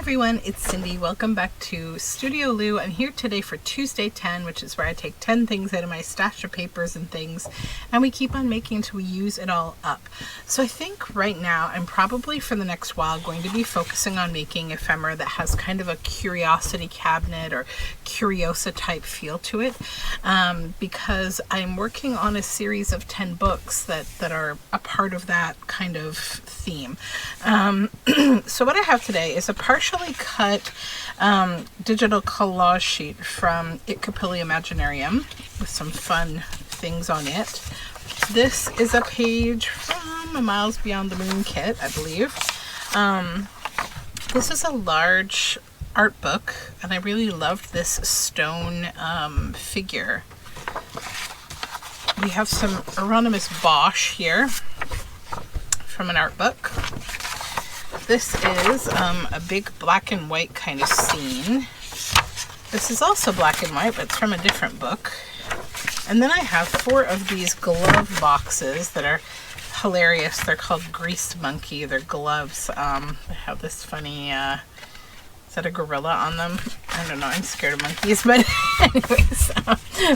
everyone, it's Cindy. Welcome back to Studioloo. I'm here today for Tuesday 10, which is where I take 10 things out of my stash of papers and things, and we keep on making until we use it all up. So I think right now I'm probably for the next while going to be focusing on making ephemera that has kind of a curiosity cabinet or curiosa type feel to it, because I'm working on a series of 10 books that are a part of that kind of theme. So what I have today is a partially cut digital collage sheet from It Imaginarium with some fun things on it. This is a page from A Miles Beyond the Moon kit, I believe. This is a large art book, and I really loved this stone figure. We have some Hieronymus Bosch here from an art book. This is a big black and white kind of scene. This is also black and white, but it's from a different book. And then I have 4 of these glove boxes that are hilarious. They're called Grease Monkey. They're gloves. They have this funny, is that a gorilla on them? I don't know, I'm scared of monkeys, but anyways,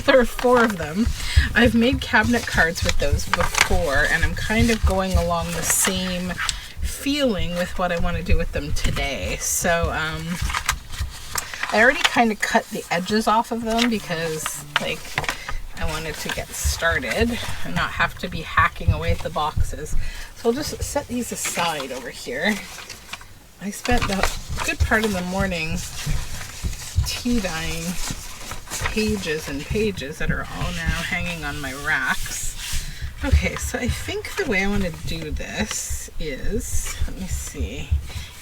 there are 4 of them. I've made cabinet cards with those before, and I'm kind of going along the same feeling with what I want to do with them today. So I already kind of cut the edges off of them because like I wanted to get started and not have to be hacking away at the boxes. So I'll just set these aside over here. I spent the good part of the morning tea dyeing pages and pages that are all now hanging on my racks. Okay, so I think the way I want to do this is, let me see.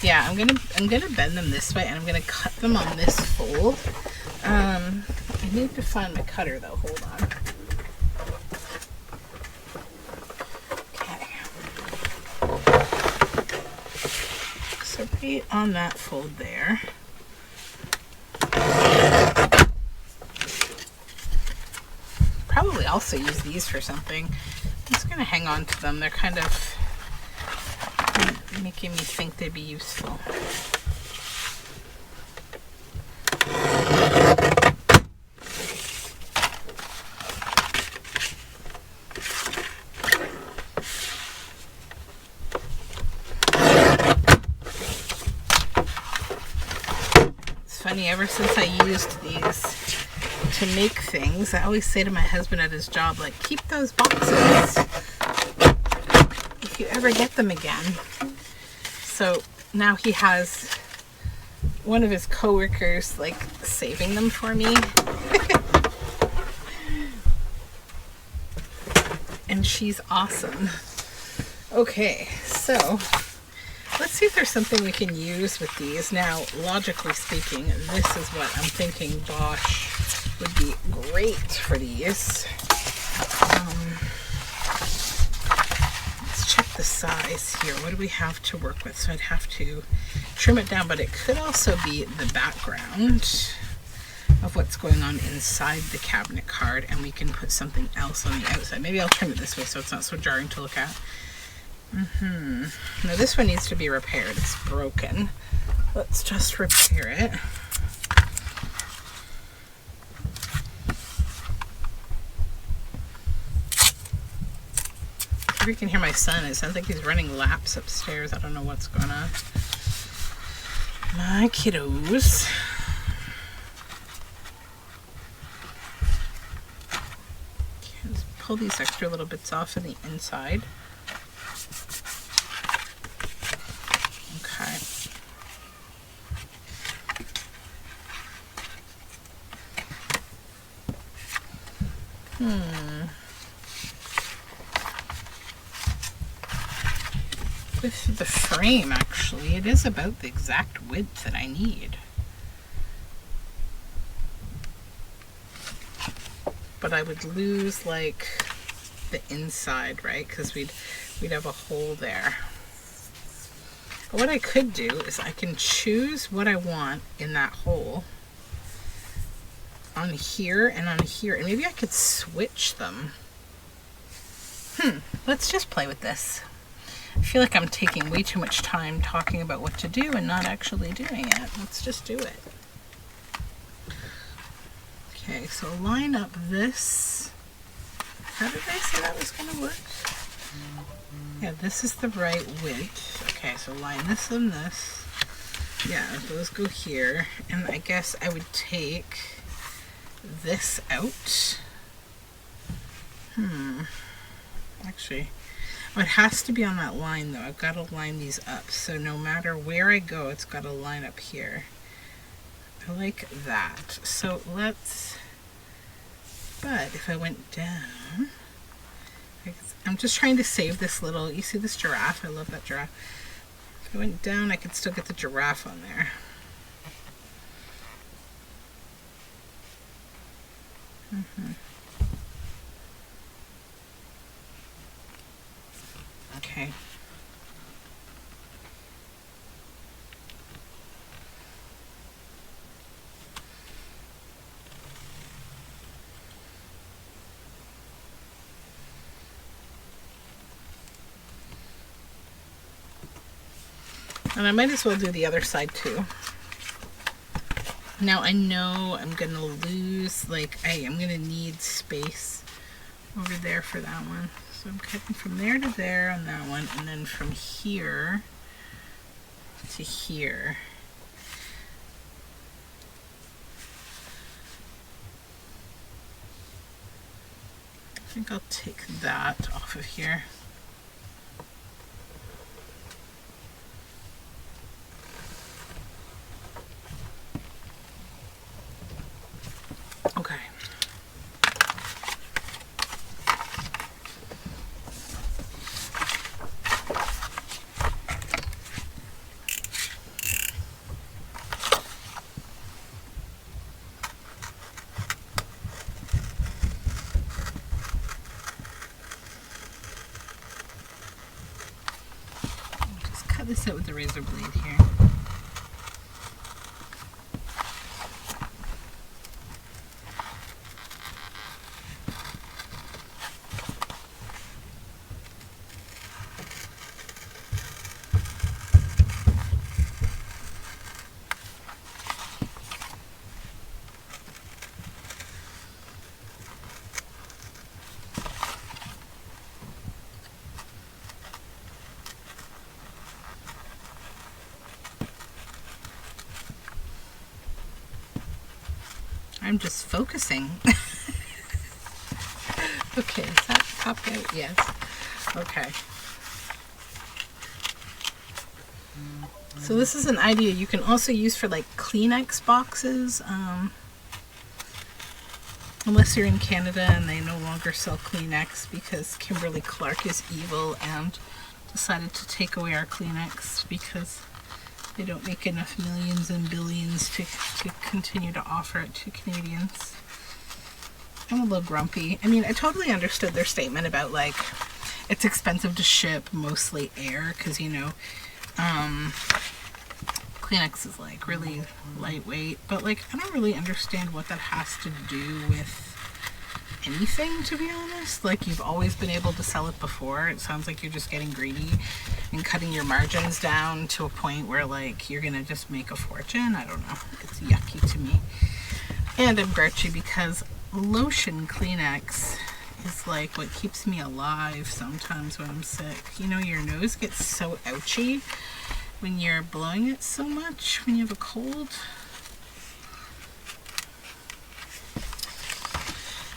Yeah, I'm gonna bend them this way, and I'm gonna cut them on this fold. I need to find my cutter though. Hold on. Okay. So right on that fold there. Probably also use these for something. I'm just going to hang on to them. They're kind of making me think they'd be useful. It's funny, ever since I used these to make things, I always say to my husband at his job, like, keep those boxes if you ever get them again. So now he has one of his coworkers like saving them for me. And she's awesome. Okay, so let's see if there's something we can use with these. Now, logically speaking, this is what I'm thinking Bosch would be great for these. Let's check the size here. What do we have to work with? So I'd have to trim it down, but it could also be the background of what's going on inside the cabinet card, and we can put something else on the outside. Maybe I'll trim it this way so it's not so jarring to look at. Now this one needs to be repaired. It's broken. Let's just repair it. You can hear my son. It sounds like he's running laps upstairs. I don't know what's going on. My kiddos. Okay, let's pull these extra little bits off on the inside. Okay. With the frame, actually, it is about the exact width that I need. But I would lose like the inside, right? Because we'd have a hole there. But what I could do is I can choose what I want in that hole on here and on here, and maybe I could switch them. Let's just play with this. I feel like I'm taking way too much time talking about what to do and not actually doing it. Let's just do it. Okay, so line up this. How did I say that was going to work? Yeah, this is the right width. Okay, so line this and this. Yeah, those go here. And I guess I would take this out. Actually, oh, it has to be on that line though. I've got to line these up. So no matter where I go, it's got to line up here. I like that. So let's, but if I went down, I'm just trying to save this little, you see this giraffe? I love that giraffe. If I went down, I could still get the giraffe on there. Okay. And I might as well do the other side too. Now I know I'm gonna lose, like I am gonna need space over there for that one. So I'm cutting from there to there on that one, and then from here to here. I think I'll take that off of here. Okay. Just cut this out with the razor blade here. I'm just focusing. Okay, is that popped out? Yes. Okay. So this is an idea you can also use for like Kleenex boxes. Unless you're in Canada and they no longer sell Kleenex because Kimberly Clark is evil and decided to take away our Kleenex because they don't make enough millions and billions to continue to offer it to Canadians. I'm a little grumpy. I mean, I totally understood their statement about like it's expensive to ship, mostly air, because you know Kleenex is like really lightweight, but like I don't really understand what that has to do with anything, to be honest. Like you've always been able to sell it before. It sounds like you're just getting greedy and cutting your margins down to a point where like you're gonna just make a fortune. I don't know. It's yucky to me. And I'm grouchy because lotion Kleenex is like what keeps me alive sometimes when I'm sick. You know, your nose gets so ouchy when you're blowing it so much when you have a cold.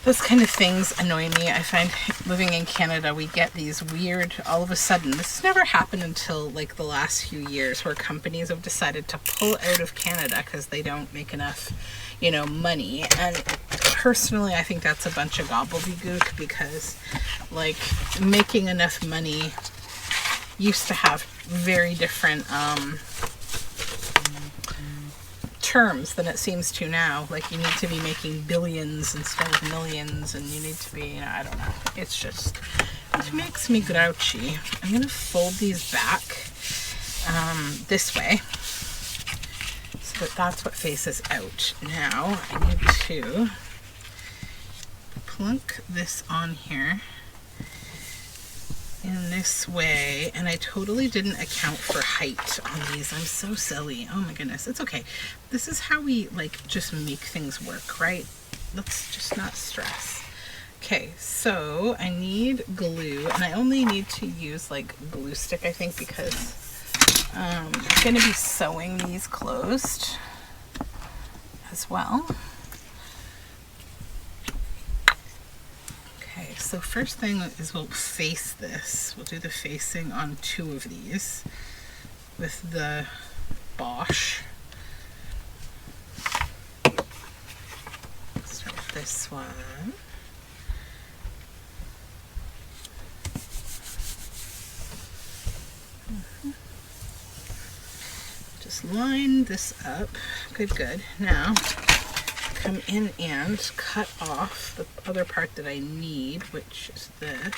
Those kind of things annoy me. I find living in Canada, we get these weird, all of a sudden, this has never happened until like the last few years, where companies have decided to pull out of Canada because they don't make enough, you know, money. And personally, I think that's a bunch of gobbledygook because like making enough money used to have very different terms than it seems to now. Like you need to be making billions instead of millions, and you need to be, you know, I don't know. It's just, it makes me grouchy. I'm gonna fold these back this way so that that's what faces out. Now I need to plunk this on here in this way, and I totally didn't account for height on these. I'm so silly. Oh my goodness. It's okay. This is how we like just make things work, right? Let's just not stress. Okay, so I need glue, and I only need to use like glue stick, I think, because I'm going to be sewing these closed as well. Okay, so first thing is we'll face this. We'll do the facing on 2 of these with the Bosch. Start with this one. Just line this up. Good. Now come in and cut off the other part that I need, which is this.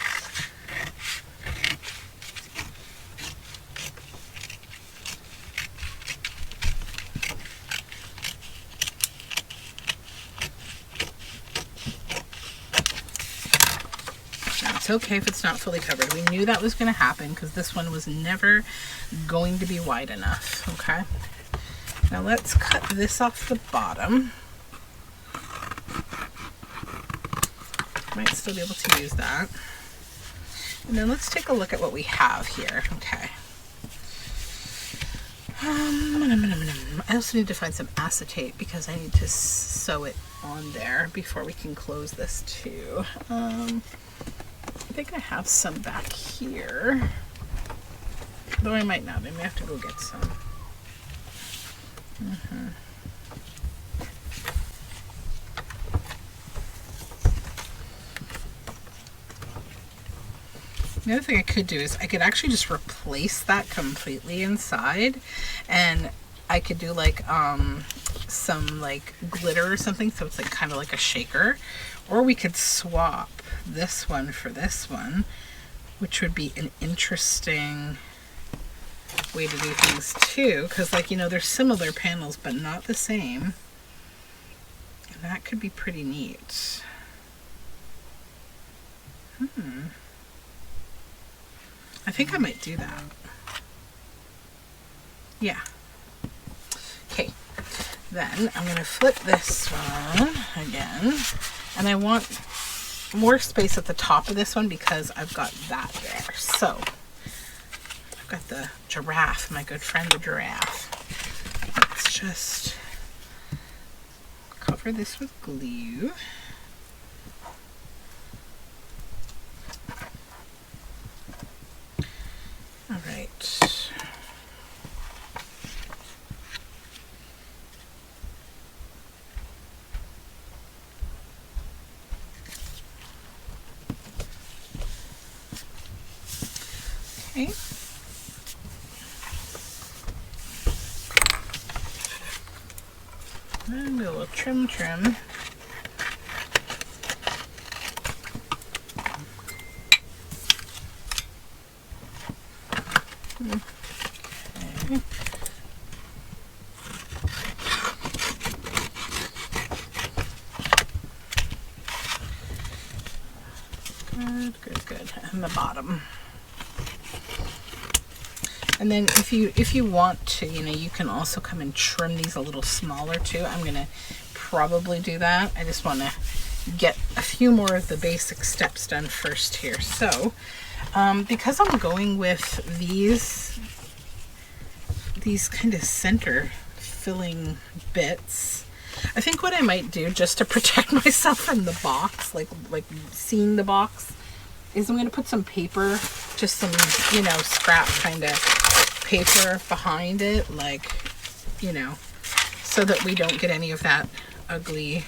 Now, it's okay if it's not fully covered. We knew that was going to happen because this one was never going to be wide enough. Okay. Now let's cut this off the bottom. Might still be able to use that. And then let's take a look at what we have here. Okay. I also need to find some acetate because I need to sew it on there before we can close this too. I think I have some back here. Though I might not. I may have to go get some. The other thing I could do is I could actually just replace that completely inside, and I could do like some like glitter or something, so it's like kind of like a shaker, or we could swap this one for this one, which would be an interesting way to do things too, because like, you know, they're similar panels but not the same, and that could be pretty neat. I think I might do that. Yeah. Okay. Then I'm going to flip this one again. And I want more space at the top of this one because I've got that there. So I've got the giraffe, my good friend the giraffe. Let's just cover this with glue. All right. Okay. And do a little trim. Okay. Good. And the bottom. And then if you want to, you know, you can also come and trim these a little smaller too. I'm gonna probably do that. I just want to get a few more of the basic steps done first here. So because I'm going with these kind of center filling bits, I think what I might do just to protect myself from the box, like seeing the box, is I'm going to put some paper, just some, you know, scrap kind of paper behind it, like, you know, so that we don't get any of that ugly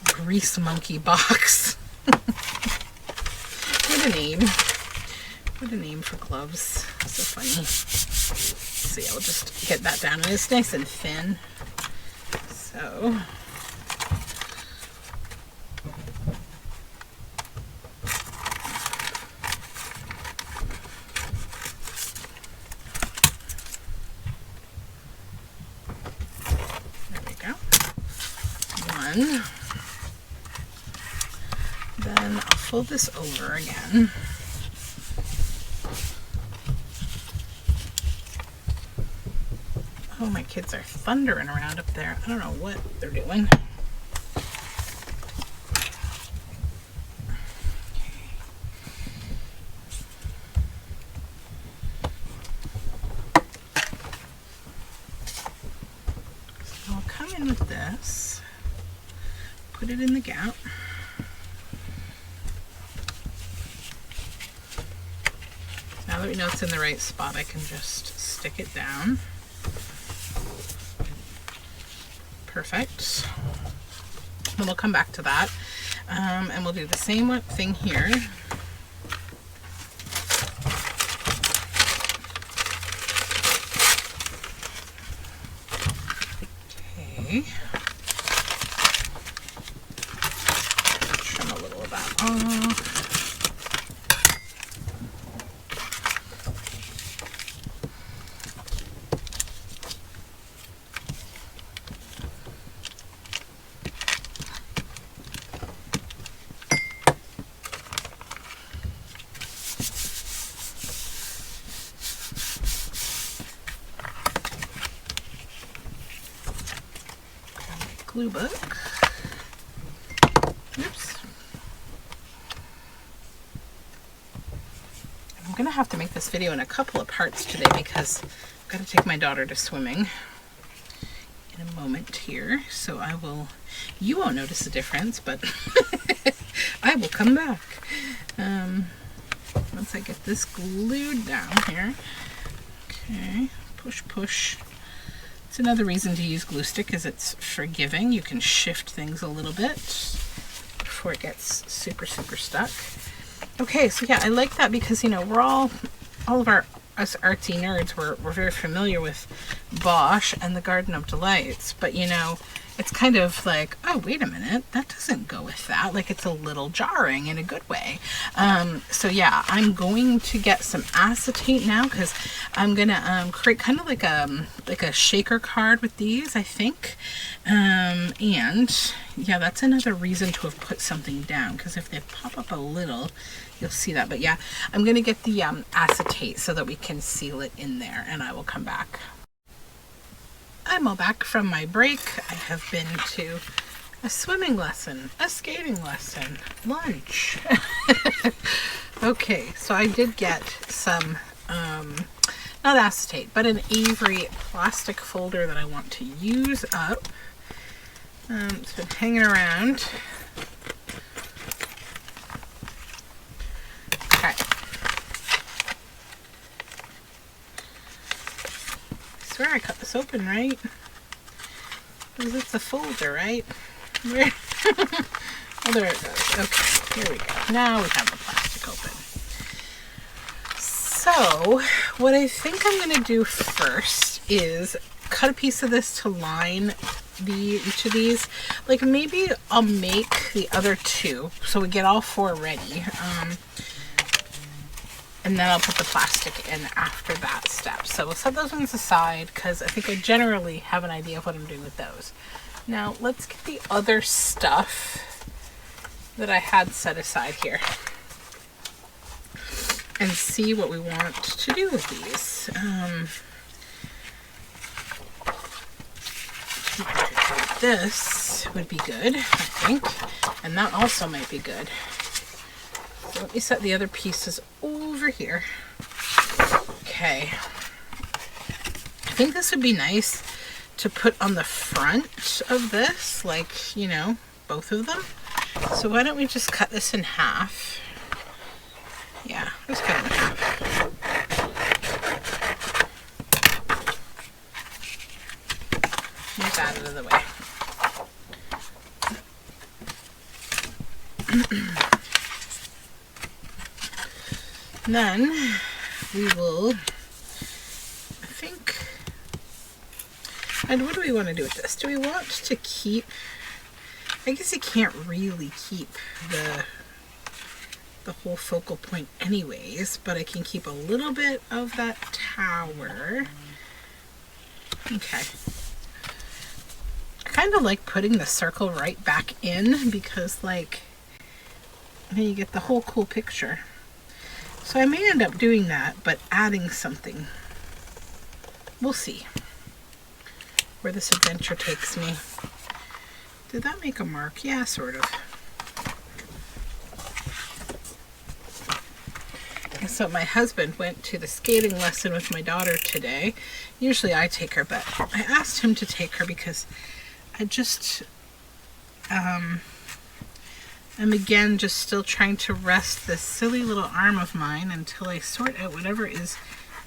grease monkey box. What a name. What a name for gloves. So funny. So yeah, we'll just get that down. And it's nice and thin. So there we go. One. Then I'll fold this over again. Oh, my kids are thundering around up there. I don't know what they're doing. So I'll come in with this, put it in the gap. Now that we know it's in the right spot, I can just stick it down. Perfect. Then we'll come back to that. And we'll do the same thing here. Okay. Trim a little of that off. Glue book. Oops. I'm gonna have to make this video in a couple of parts today because I've got to take my daughter to swimming in a moment here. So you won't notice a difference, but I will come back. Once I get this glued down here. Okay, push, push. It's another reason to use glue stick is it's forgiving. You can shift things a little bit before it gets super, super stuck. Okay, so yeah, I like that because, you know, we're all of us artsy nerds, we're very familiar with Bosch and the Garden of Delights, but you know, it's kind of like, oh, wait a minute, that doesn't go with that. Like, it's a little jarring in a good way. So yeah, I'm going to get some acetate now because I'm gonna create kind of like a shaker card with these, I think. And yeah, that's another reason to have put something down, because if they pop up a little, you'll see that. But yeah, I'm gonna get the acetate so that we can seal it in there, and I will come back. I'm all back from my break. I have been to a swimming lesson, a skating lesson, lunch. Okay, so I did get some, not acetate, but an Avery plastic folder that I want to use up. It's been hanging around. Okay. I swear I cut this open right. Because it's a folder, right? Where? Oh, there it goes. Okay, here we go. Now we have the plastic open. So, what I think I'm going to do first is cut a piece of this to line each of these. Like, maybe I'll make the other two so we get all four ready. And then I'll put the plastic in after that step. So we'll set those ones aside because I think I generally have an idea of what I'm doing with those. Now let's get the other stuff that I had set aside here and see what we want to do with these. This would be good, I think, and that also might be good. So let me set the other pieces over here. Okay. I think this would be nice to put on the front of this, like, you know, both of them. So why don't we just cut this in half? Yeah, let's cut it in half. Move that out of the way. And then we will, I think, and what do we want to do with this? Do we want to keep, I guess you can't really keep the whole focal point anyways, but I can keep a little bit of that tower. Okay. I kind of like putting the circle right back in because, like, then you get the whole cool picture. So I may end up doing that, but adding something. We'll see. where this adventure takes me. Did that make a mark? Yeah, sort of. So my husband went to the skating lesson with my daughter today. Usually I take her, but I asked him to take her because I just am again just still trying to rest this silly little arm of mine until I sort out whatever is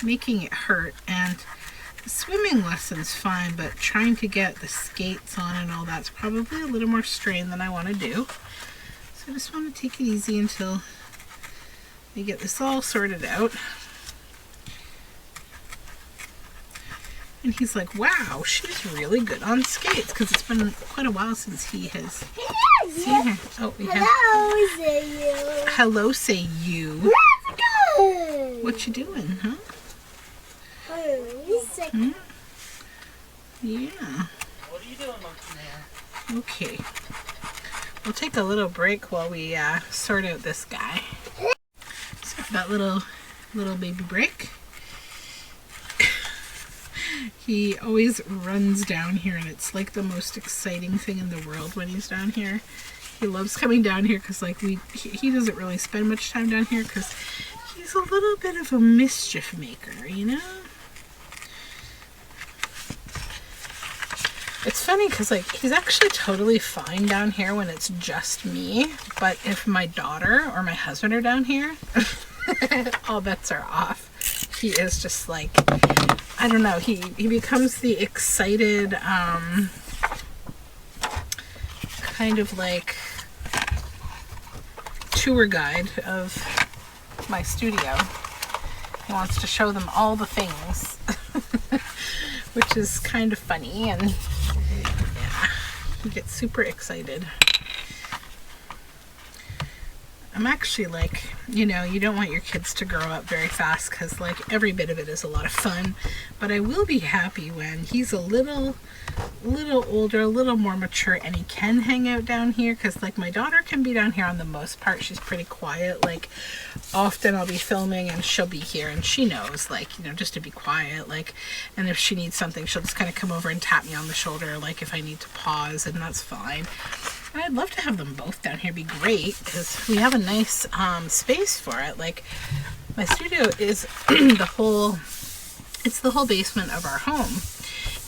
making it hurt. And the swimming lesson's fine, but trying to get the skates on and all that's probably a little more strain than I want to do. So I just want to take it easy until we get this all sorted out. And he's like, wow, she's really good on skates, because it's been quite a while since he has seen her. Oh, we have Hello, say you. hello, say you. Let's go. What you doing, huh? Hmm? Yeah. What are you doing, Monkey Man? Okay. We'll take a little break while we sort out this guy. So that little baby break. He always runs down here, and it's like the most exciting thing in the world when he's down here. He loves coming down here because like he doesn't really spend much time down here because he's a little bit of a mischief maker, you know? It's funny because like he's actually totally fine down here when it's just me, but if my daughter or my husband are down here, all bets are off. He is just like, I don't know, he becomes the excited kind of like tour guide of my studio. He wants to show them all the things, which is kind of funny, and yeah, he gets super excited. I'm actually like, you know, you don't want your kids to grow up very fast because like every bit of it is a lot of fun, but I will be happy when he's a little older, a little more mature, and he can hang out down here, because like my daughter can be down here on the most part. She's pretty quiet. Like often I'll be filming and she'll be here and she knows, like, you know, just to be quiet, like, and if she needs something she'll just kind of come over and tap me on the shoulder, like if I need to pause, and that's fine. And I'd love to have them both down here. It'd be great because we have a nice space for it. Like my studio is the whole basement of our home.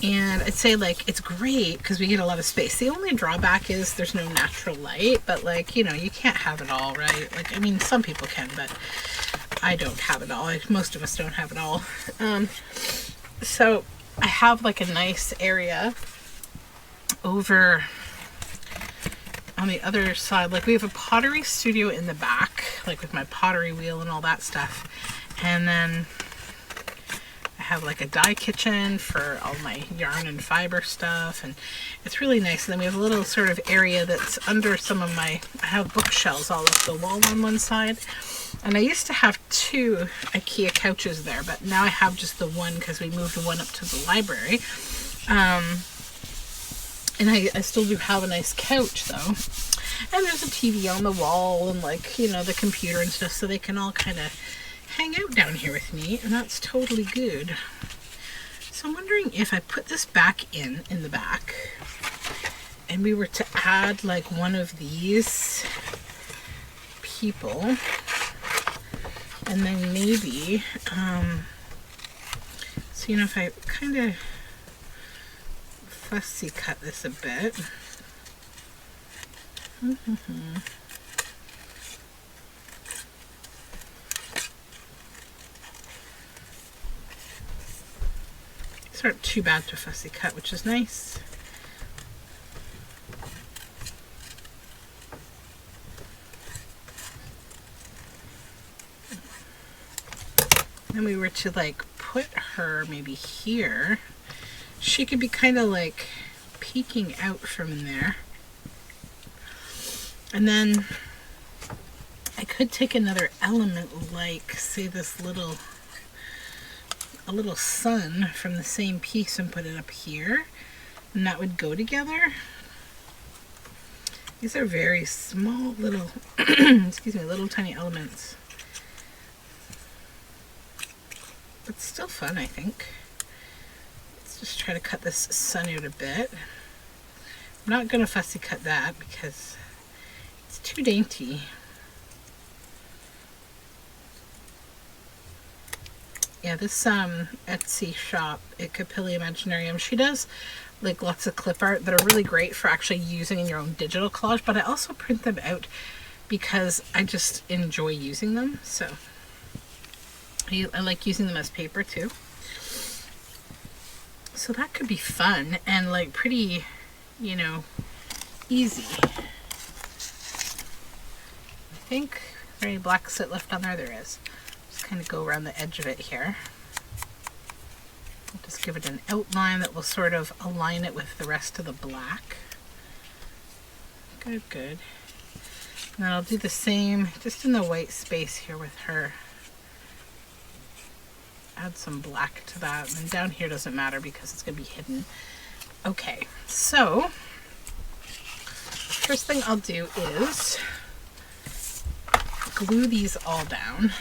And I'd say like it's great because we get a lot of space. The only drawback is there's no natural light, but like, you know, you can't have it all, right? Like, I mean, some people can, but I don't have it all. Like, most of us don't have it all. So I have like a nice area over on the other side. Like we have a pottery studio in the back, like with my pottery wheel and all that stuff. And then I have like a dye kitchen for all my yarn and fiber stuff, and it's really nice. And then we have a little sort of area that's under some of my, I have bookshelves all up the wall on one side. And I used to have 2 IKEA couches there, but now I have just the one because we moved one up to the library. And I still do have a nice couch though. And there's a TV on the wall and like, you know, the computer and stuff, so they can all kind of hang out down here with me, and that's totally good. So I'm wondering if I put this back in the back and we were to add like one of these people, and then maybe so, you know, if I kind of fussy cut this a bit. These aren't too bad to fussy cut, which is nice. Then we were to like put her maybe here. She could be kind of like peeking out from in there. And then I could take another element, like say this little, a little sun from the same piece, and put it up here, and that would go together. These are very small little, excuse me, little tiny elements. But still fun, I think. Let's just try to cut this sun out a bit. I'm not going to fussy cut that because it's too dainty. Yeah, this Etsy shop, Capilli Imaginarium, she does like lots of clip art that are really great for actually using in your own digital collage, but I also print them out because I just enjoy using them. So I like using them as paper too. So that could be fun and like pretty, you know, easy. I think any black soot left on there? There is. Just kind of go around the edge of it here. I'll just give it an outline that will sort of align it with the rest of the black. Good, good. And then I'll do the same just in the white space here with her. Add some black to that, and down here doesn't matter because it's going to be hidden. Okay, so first thing I'll do is glue these all down.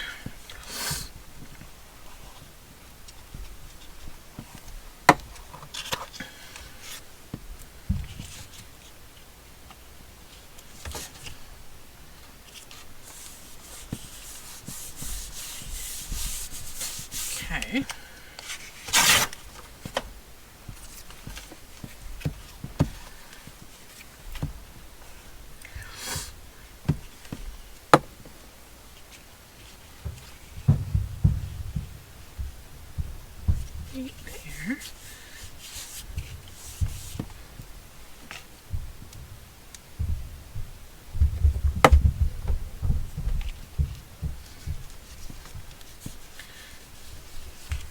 Okay. Right there.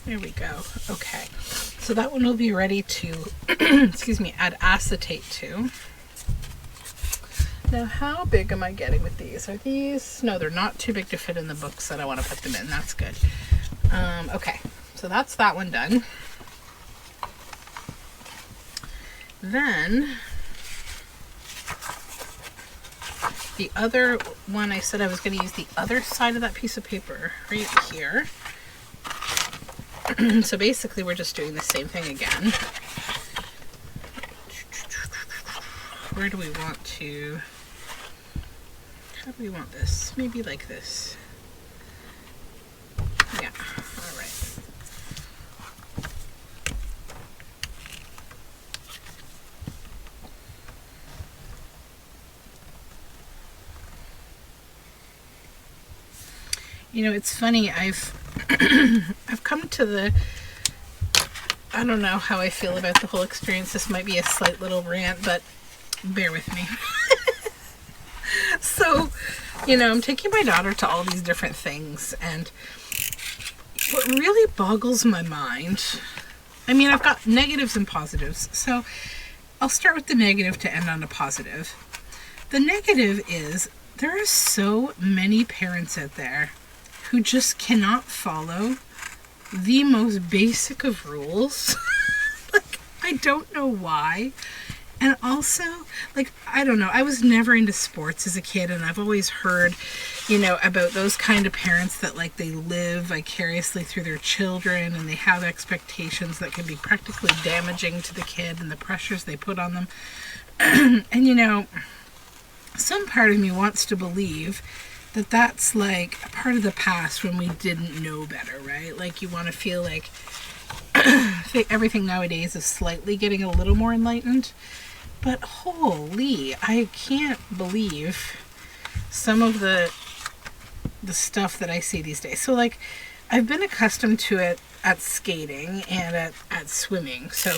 There we go. Okay, so that one will be ready to, excuse me, add acetate to. Now, how big am I getting with these? Are these? No, they're not too big to fit in the books that I want to put them in. That's good. Okay, so that's that one done. Then the other one, I said I was going to use the other side of that piece of paper right here. So basically we're just doing the same thing again. Where do we want to, how do we want this? Maybe like this. Yeah, all right. You know, it's funny, I've come to the, I don't know how I feel about the whole experience. This might be a slight little rant, but bear with me. So, you know, I'm taking my daughter to all these different things, and what really boggles my mind, I mean, I've got negatives and positives, so I'll start with the negative to end on a positive. The negative is there are so many parents out there who just cannot follow the most basic of rules. Like, I don't know why. And also, like, I don't know, I was never into sports as a kid, and I've always heard, you know, about those kind of parents that, like, they live vicariously through their children, and they have expectations that can be practically damaging to the kid and the pressures they put on them. And, you know, some part of me wants to believe that that's like a part of the past when we didn't know better, right? Like, you want to feel like everything nowadays is slightly getting a little more enlightened. But holy, I can't believe some of the stuff that I see these days. So, like, I've been accustomed to it at skating and at swimming. So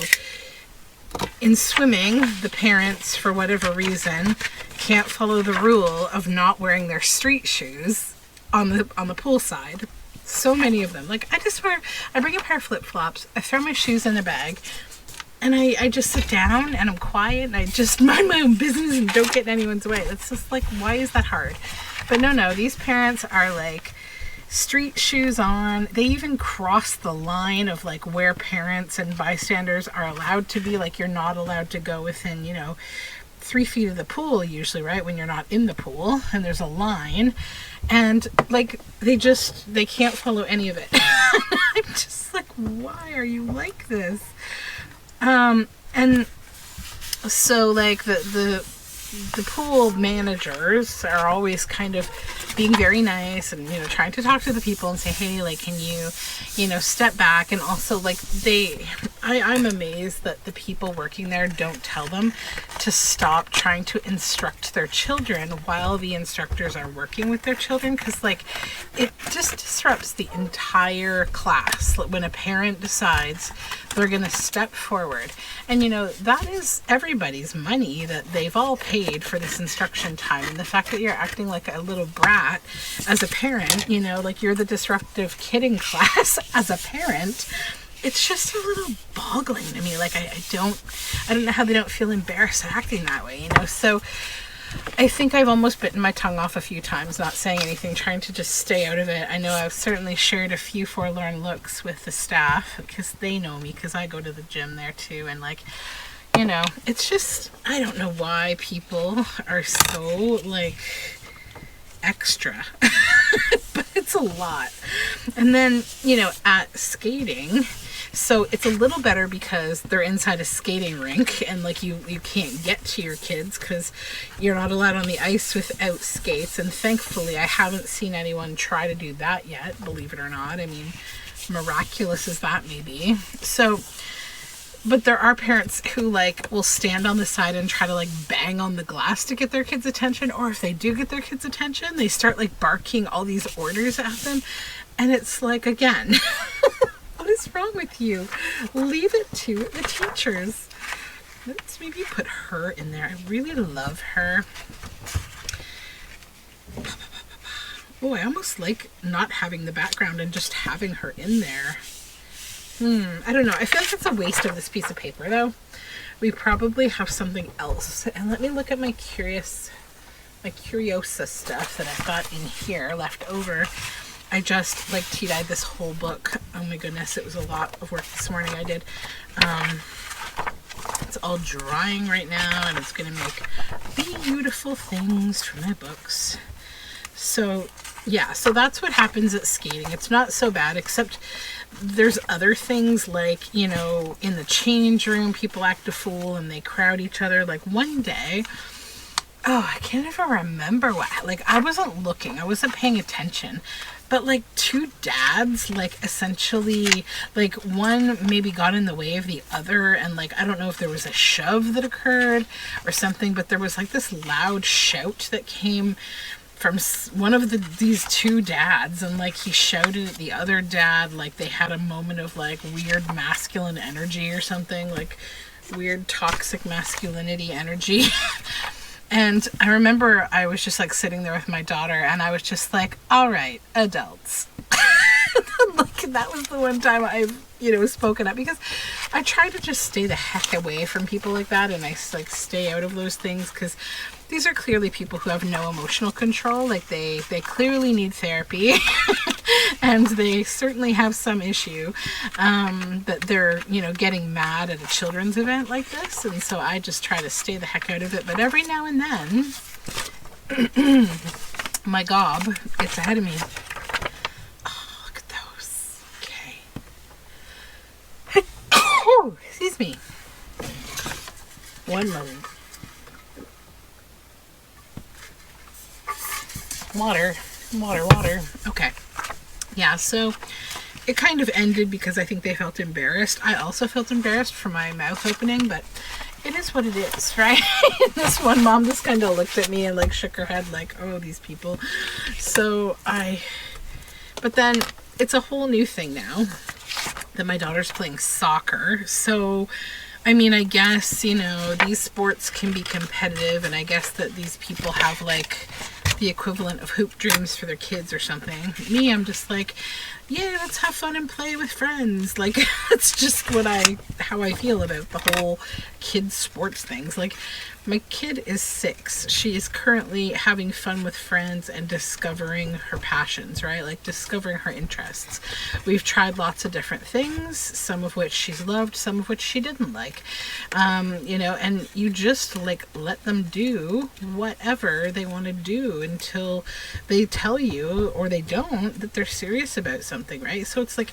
in swimming, the parents, for whatever reason, can't follow the rule of not wearing their street shoes on the pool side. So many of them. Like, I bring a pair of flip-flops, I throw my shoes in the bag, and I just sit down and I'm quiet and I just mind my own business and don't get in anyone's way. It's just like, why is that hard? But no, these parents are like street shoes on. They even cross the line of like where parents and bystanders are allowed to be. Like, you're not allowed to go within, 3 feet of the pool usually, right? When you're not in the pool, and there's a line, and like they can't follow any of it. I'm just like, why are you like this? And so like the pool managers are always kind of being very nice and, you know, trying to talk to the people and say, hey, like, can you, you know, step back? And also, like, I'm amazed that the people working there don't tell them to stop trying to instruct their children while the instructors are working with their children, because, like, it just disrupts the entire class when a parent decides they're going to step forward. And, you know, that is everybody's money that they've all paid for this instruction time. And the fact that you're acting like a little brat as a parent, you know, like you're the disruptive kid in class as a parent, it's just a little boggling to me. Like, I don't know how they don't feel embarrassed acting that way, you know? So I think I've almost bitten my tongue off a few times, not saying anything, trying to just stay out of it. I know I've certainly shared a few forlorn looks with the staff because they know me, because I go to the gym there too. And, like, you know, it's just, I don't know why people are so, like, extra. But it's a lot. And then, you know, at skating, so it's a little better because they're inside a skating rink, and, like, you can't get to your kids because you're not allowed on the ice without skates. And thankfully I haven't seen anyone try to do that yet, believe it or not. I mean, miraculous as that may be. So, but there are parents who, like, will stand on the side and try to, like, bang on the glass to get their kids' attention. Or if they do get their kids' attention, they start, like, barking all these orders at them. And it's like, again, what is wrong with you? Leave it to the teachers. Let's maybe put her in there. I really love her. Oh, I almost like not having the background and just having her in there. I don't know. I feel like it's a waste of this piece of paper, though. We probably have something else. And let me look at my Curiosa stuff that I've got in here left over. I just, like, tea-dyed this whole book. Oh my goodness, it was a lot of work this morning I did. It's all drying right now, and it's going to make beautiful things for my books. So, yeah, so that's what happens at skating. It's not so bad, except there's other things, like, you know, in the change room, people act a fool and they crowd each other. Like, one day, oh, I can't even remember what, like, I wasn't looking, I wasn't paying attention, but, like, two dads, like, essentially, like, one maybe got in the way of the other, and, like, I don't know if there was a shove that occurred or something, but there was, like, this loud shout that came from one of these two dads, and, like, he shouted at the other dad, like they had a moment of, like, weird masculine energy or something, like weird toxic masculinity energy. And I remember I was just, like, sitting there with my daughter, and I was just like, all right, adults. Like, that was the one time I've, you know, spoken up, because I try to just stay the heck away from people like that, and I, like, stay out of those things, because these are clearly people who have no emotional control. Like, they clearly need therapy and they certainly have some issue that they're, you know, getting mad at a children's event like this. And so I just try to stay the heck out of it. But every now and then, my gob gets ahead of me. Oh, look at those. Okay. Oh, excuse me. One moment. Water. Okay. Yeah, so it kind of ended because I think they felt embarrassed. I also felt embarrassed for my mouth opening, but it is what it is, right? This one mom just kind of looked at me and, like, shook her head like, oh, these people. But then it's a whole new thing now that my daughter's playing soccer. So, I mean, I guess, you know, these sports can be competitive, and I guess that these people have, like, the equivalent of hoop dreams for their kids or something. Me, I'm just like, yeah, let's have fun and play with friends. Like, it's just how I feel about the whole kids sports things. Like, my kid is 6. She is currently having fun with friends and discovering her passions, right? Like, discovering her interests. We've tried lots of different things, some of which she's loved, some of which she didn't like. You know, and you just, like, let them do whatever they want to do until they tell you, or they don't, that they're serious about something, right? So it's like,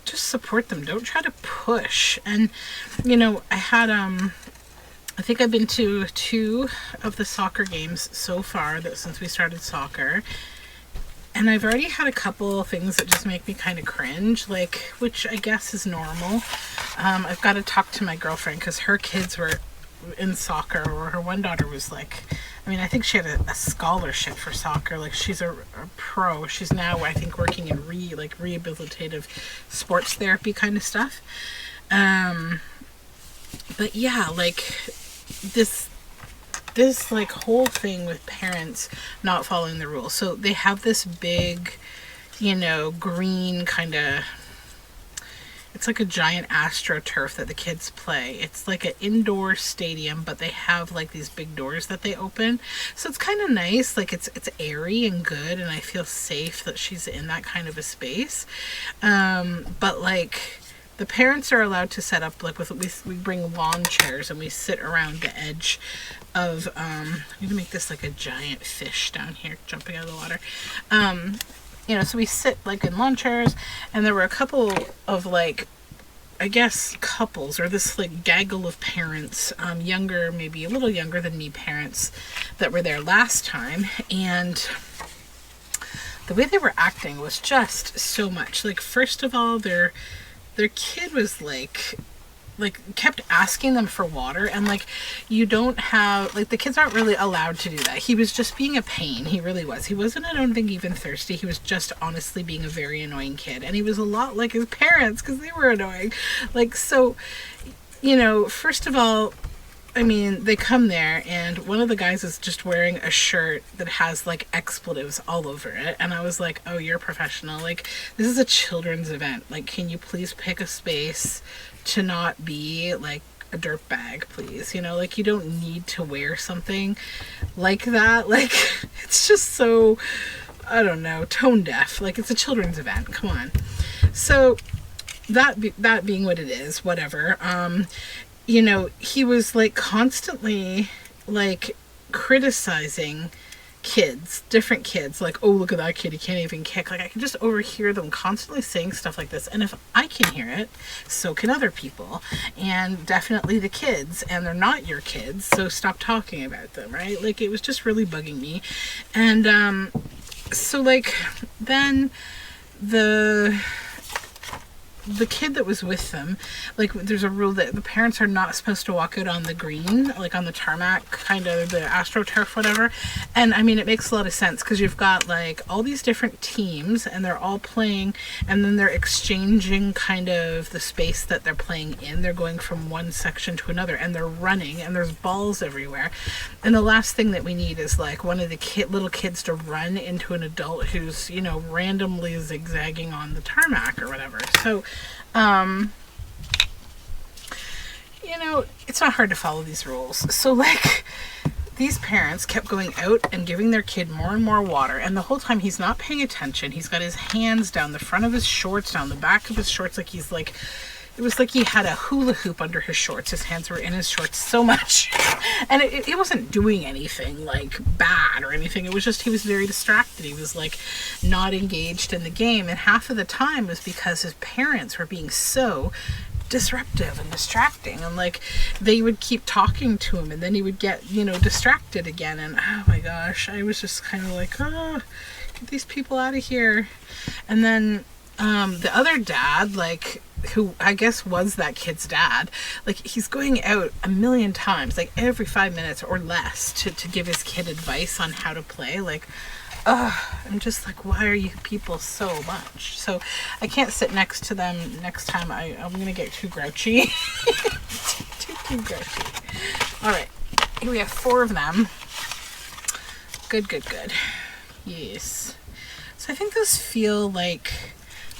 just support them. Don't try to push. And, you know, I had, I think I've been to 2 of the soccer games so far since we started soccer. And I've already had a couple things that just make me kind of cringe, like, which I guess is normal. I've got to talk to my girlfriend because her kids were in soccer, or her one daughter was like, I mean, I think she had a scholarship for soccer. Like, she's a pro. She's now, I think, working in rehabilitative sports therapy kind of stuff. But yeah, like, this like whole thing with parents not following the rules. So they have this big, you know, green kind of, it's like a giant astroturf that the kids play. It's like an indoor stadium, but they have like these big doors that they open. So it's kind of nice. Like it's airy and good, and I feel safe that she's in that kind of a space. But like, the parents are allowed to set up, like, we bring lawn chairs and we sit around the edge of, I'm gonna make this like a giant fish down here jumping out of the water. You know, so we sit like in lawn chairs, and there were a couple of, like, I guess couples, or this like gaggle of parents, younger, maybe a little younger than me parents, that were there last time, and the way they were acting was just so much. Like, first of all, their kid was like kept asking them for water, and like, you don't have, like, the kids aren't really allowed to do that. He was just being a pain. He really was. He wasn't, I don't think, even thirsty. He was just honestly being a very annoying kid, and he was a lot like his parents because they were annoying. Like, so, you know, first of all, I mean, they come there, and one of the guys is just wearing a shirt that has like expletives all over it, and I was like, oh, you're a professional. Like, this is a children's event. Like, can you please pick a space to not be like a dirt bag, please? You know, like, you don't need to wear something like that. Like, it's just so, I don't know, tone deaf. Like, it's a children's event. Come on. So that being what it is, whatever. You know, he was like constantly like criticizing kids, different kids, like, oh, look at that kid, he can't even kick. Like, I can just overhear them constantly saying stuff like this, and if I can hear it, so can other people, and definitely the kids, and they're not your kids, so stop talking about them, right? Like, it was just really bugging me. And so like, then the kid that was with them, like, there's a rule that the parents are not supposed to walk out on the green, like on the tarmac, kind of the astroturf, whatever. And I mean, it makes a lot of sense because you've got like all these different teams, and they're all playing, and then they're exchanging kind of the space that they're playing in. They're going from one section to another, and they're running, and there's balls everywhere. And the last thing that we need is like one of the little kids to run into an adult who's, you know, randomly zigzagging on the tarmac or whatever. So you know, it's not hard to follow these rules. So like, these parents kept going out and giving their kid more and more water, and the whole time he's not paying attention. He's got his hands down the front of his shorts, down the back of his shorts, like he's like, it was like he had a hula hoop under his shorts. His hands were in his shorts so much. And it wasn't doing anything like bad or anything. It was just, he was very distracted. He was like not engaged in the game. And half of the time was because his parents were being so disruptive and distracting, and like, they would keep talking to him, and then he would get, you know, distracted again. And oh my gosh, I was just kind of like, oh, get these people out of here. And then the other dad, like, who I guess was that kid's dad, like, he's going out a million times, like every 5 minutes or less, to give his kid advice on how to play. Like, I'm just like, why are you people so much? So I can't sit next to them next time. I'm gonna get too grouchy. too grouchy. All right, here we have 4 of them. Good. Yes. So I think those feel like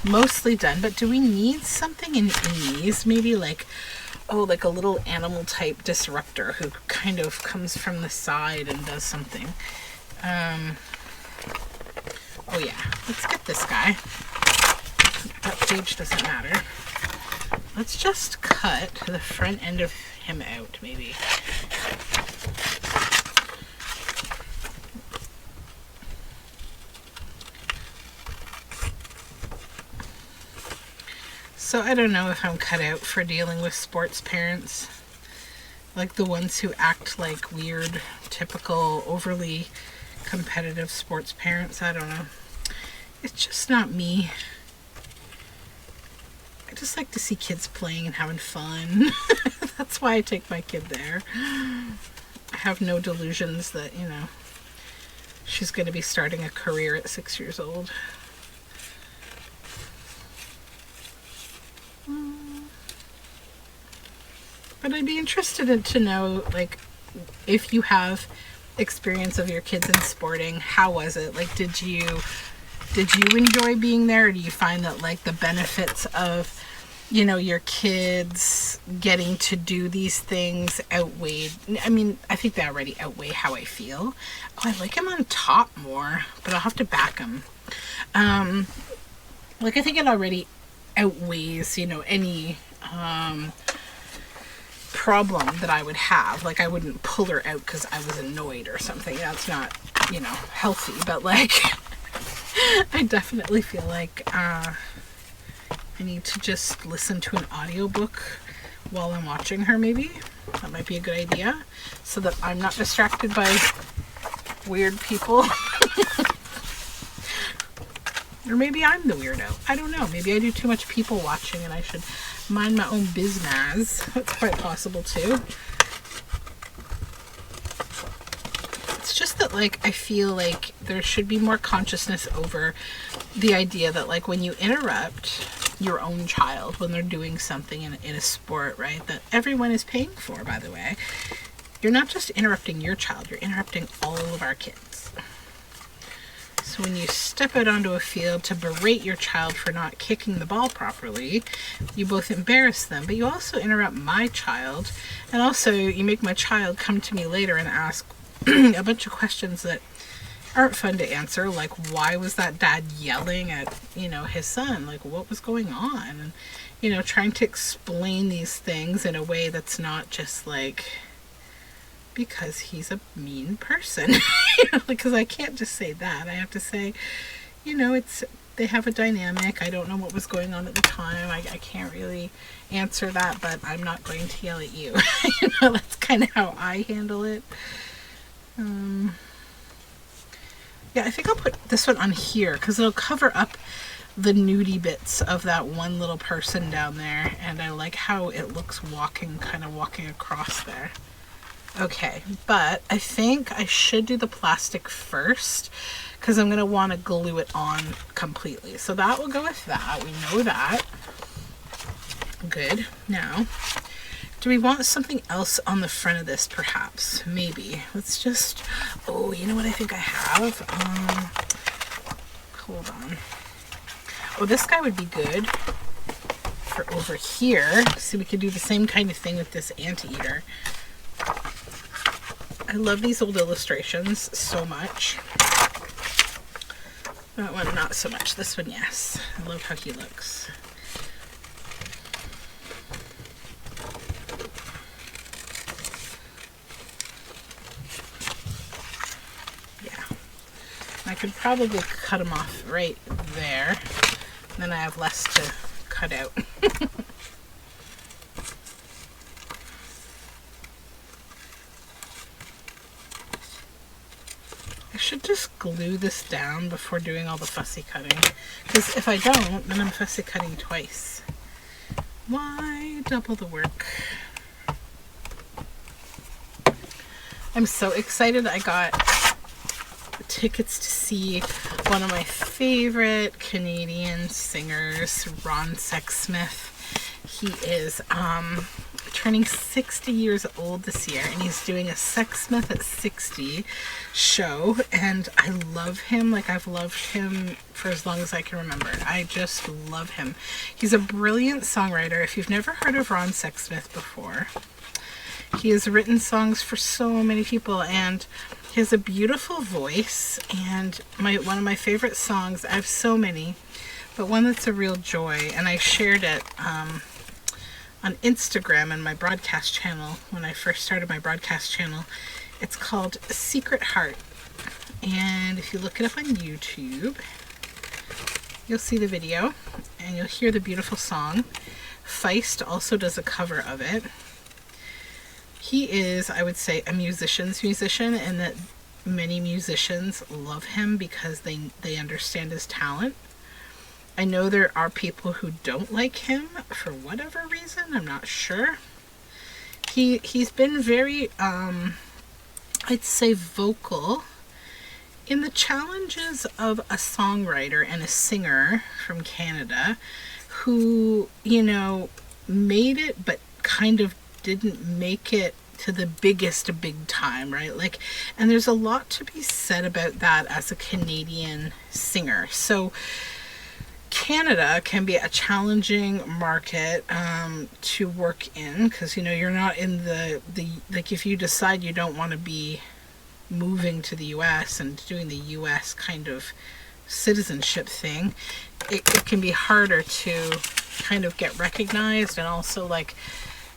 mostly done, but do we need something in these? Maybe like, oh, like a little animal type disruptor who kind of comes from the side and does something. Oh yeah, let's get this guy. That page doesn't matter. Let's just cut the front end of him out, maybe. So I don't know if I'm cut out for dealing with sports parents. Like the ones who act like weird, typical, overly competitive sports parents. I don't know. It's just not me. I just like to see kids playing and having fun. That's why I take my kid there. I have no delusions that, you know, she's going to be starting a career at 6 years old. But I'd be interested to know, like, if you have experience of your kids in sporting, how was it? Like, did you enjoy being there, or do you find that, like, the benefits of, you know, your kids getting to do these things outweighed? I mean, I think they already outweigh how I feel. Oh, I like him on top more, but I'll have to back him. Like, I think it already outweighs, you know, any problem that I would have. Like, I wouldn't pull her out because I was annoyed or something. That's not, you know, healthy. But, like, I definitely feel like I need to just listen to an audiobook while I'm watching her, maybe. That might be a good idea, so that I'm not distracted by weird people. Or maybe I'm the weirdo. I don't know. Maybe I do too much people watching and I should mind my own business. That's quite possible too. It's just that, like, I feel like there should be more consciousness over the idea that, like, when you interrupt your own child when they're doing something in a sport, right, that everyone is paying for, by the way, you're not just interrupting your child, you're interrupting all of our kids. So when you step out onto a field to berate your child for not kicking the ball properly, you both embarrass them, but you also interrupt my child, and also you make my child come to me later and ask a bunch of questions that aren't fun to answer, like, why was that dad yelling at, you know, his son? Like, what was going on? And, you know, trying to explain these things in a way that's not just like, because he's a mean person. You know, because I can't just say that. I have to say, you know, they have a dynamic. I don't know what was going on at the time. I can't really answer that, but I'm not going to yell at you. You know, that's kind of how I handle it. Yeah, I think I'll put this one on here because it'll cover up the nudie bits of that one little person down there, and I like how it looks kind of walking across there. Okay, but I think I should do the plastic first because I'm going to want to glue it on completely. So that will go with that. We know that. Good. Now, do we want something else on the front of this, perhaps? Maybe. Let's just... Oh, you know what I think I have? Hold on. Oh, this guy would be good for over here. So we could do the same kind of thing with this anteater. I love these old illustrations so much. That one, not so much. This one, yes. I love how he looks. Yeah. I could probably cut him off right there. And then I have less to cut out. I should just glue this down before doing all the fussy cutting, because if I don't, then I'm fussy cutting twice. Why double the work? I'm so excited. I got tickets to see one of my favorite Canadian singers, Ron Sexsmith. He is turning 60 years old this year, and he's doing a Sexsmith at 60 show, and I love him. Like, I've loved him for as long as I can remember. I just love him. He's a brilliant songwriter. If you've never heard of Ron Sexsmith before, he has written songs for so many people, and he has a beautiful voice. And one of my favorite songs, I have so many, but one that's a real joy, and I shared it on Instagram and my broadcast channel when I first started my broadcast channel. It's called Secret Heart, and if you look it up on YouTube, you'll see the video. and you'll hear the beautiful song. Feist also does a cover of it. He is, I would say, a musician's musician, and that many musicians love him because they understand his talent. I know there are people who don't like him for whatever reason. I'm not sure. He's been very, I'd say, vocal in the challenges of a songwriter and a singer from Canada who, you know, made it but kind of didn't make it to the biggest big time, right? Like, and there's a lot to be said about that as a Canadian singer. So Canada can be a challenging market to work in, because, you know, you're not in the like, if you decide you don't want to be moving to the US and doing the US kind of citizenship thing, it can be harder to kind of get recognized. And also, like,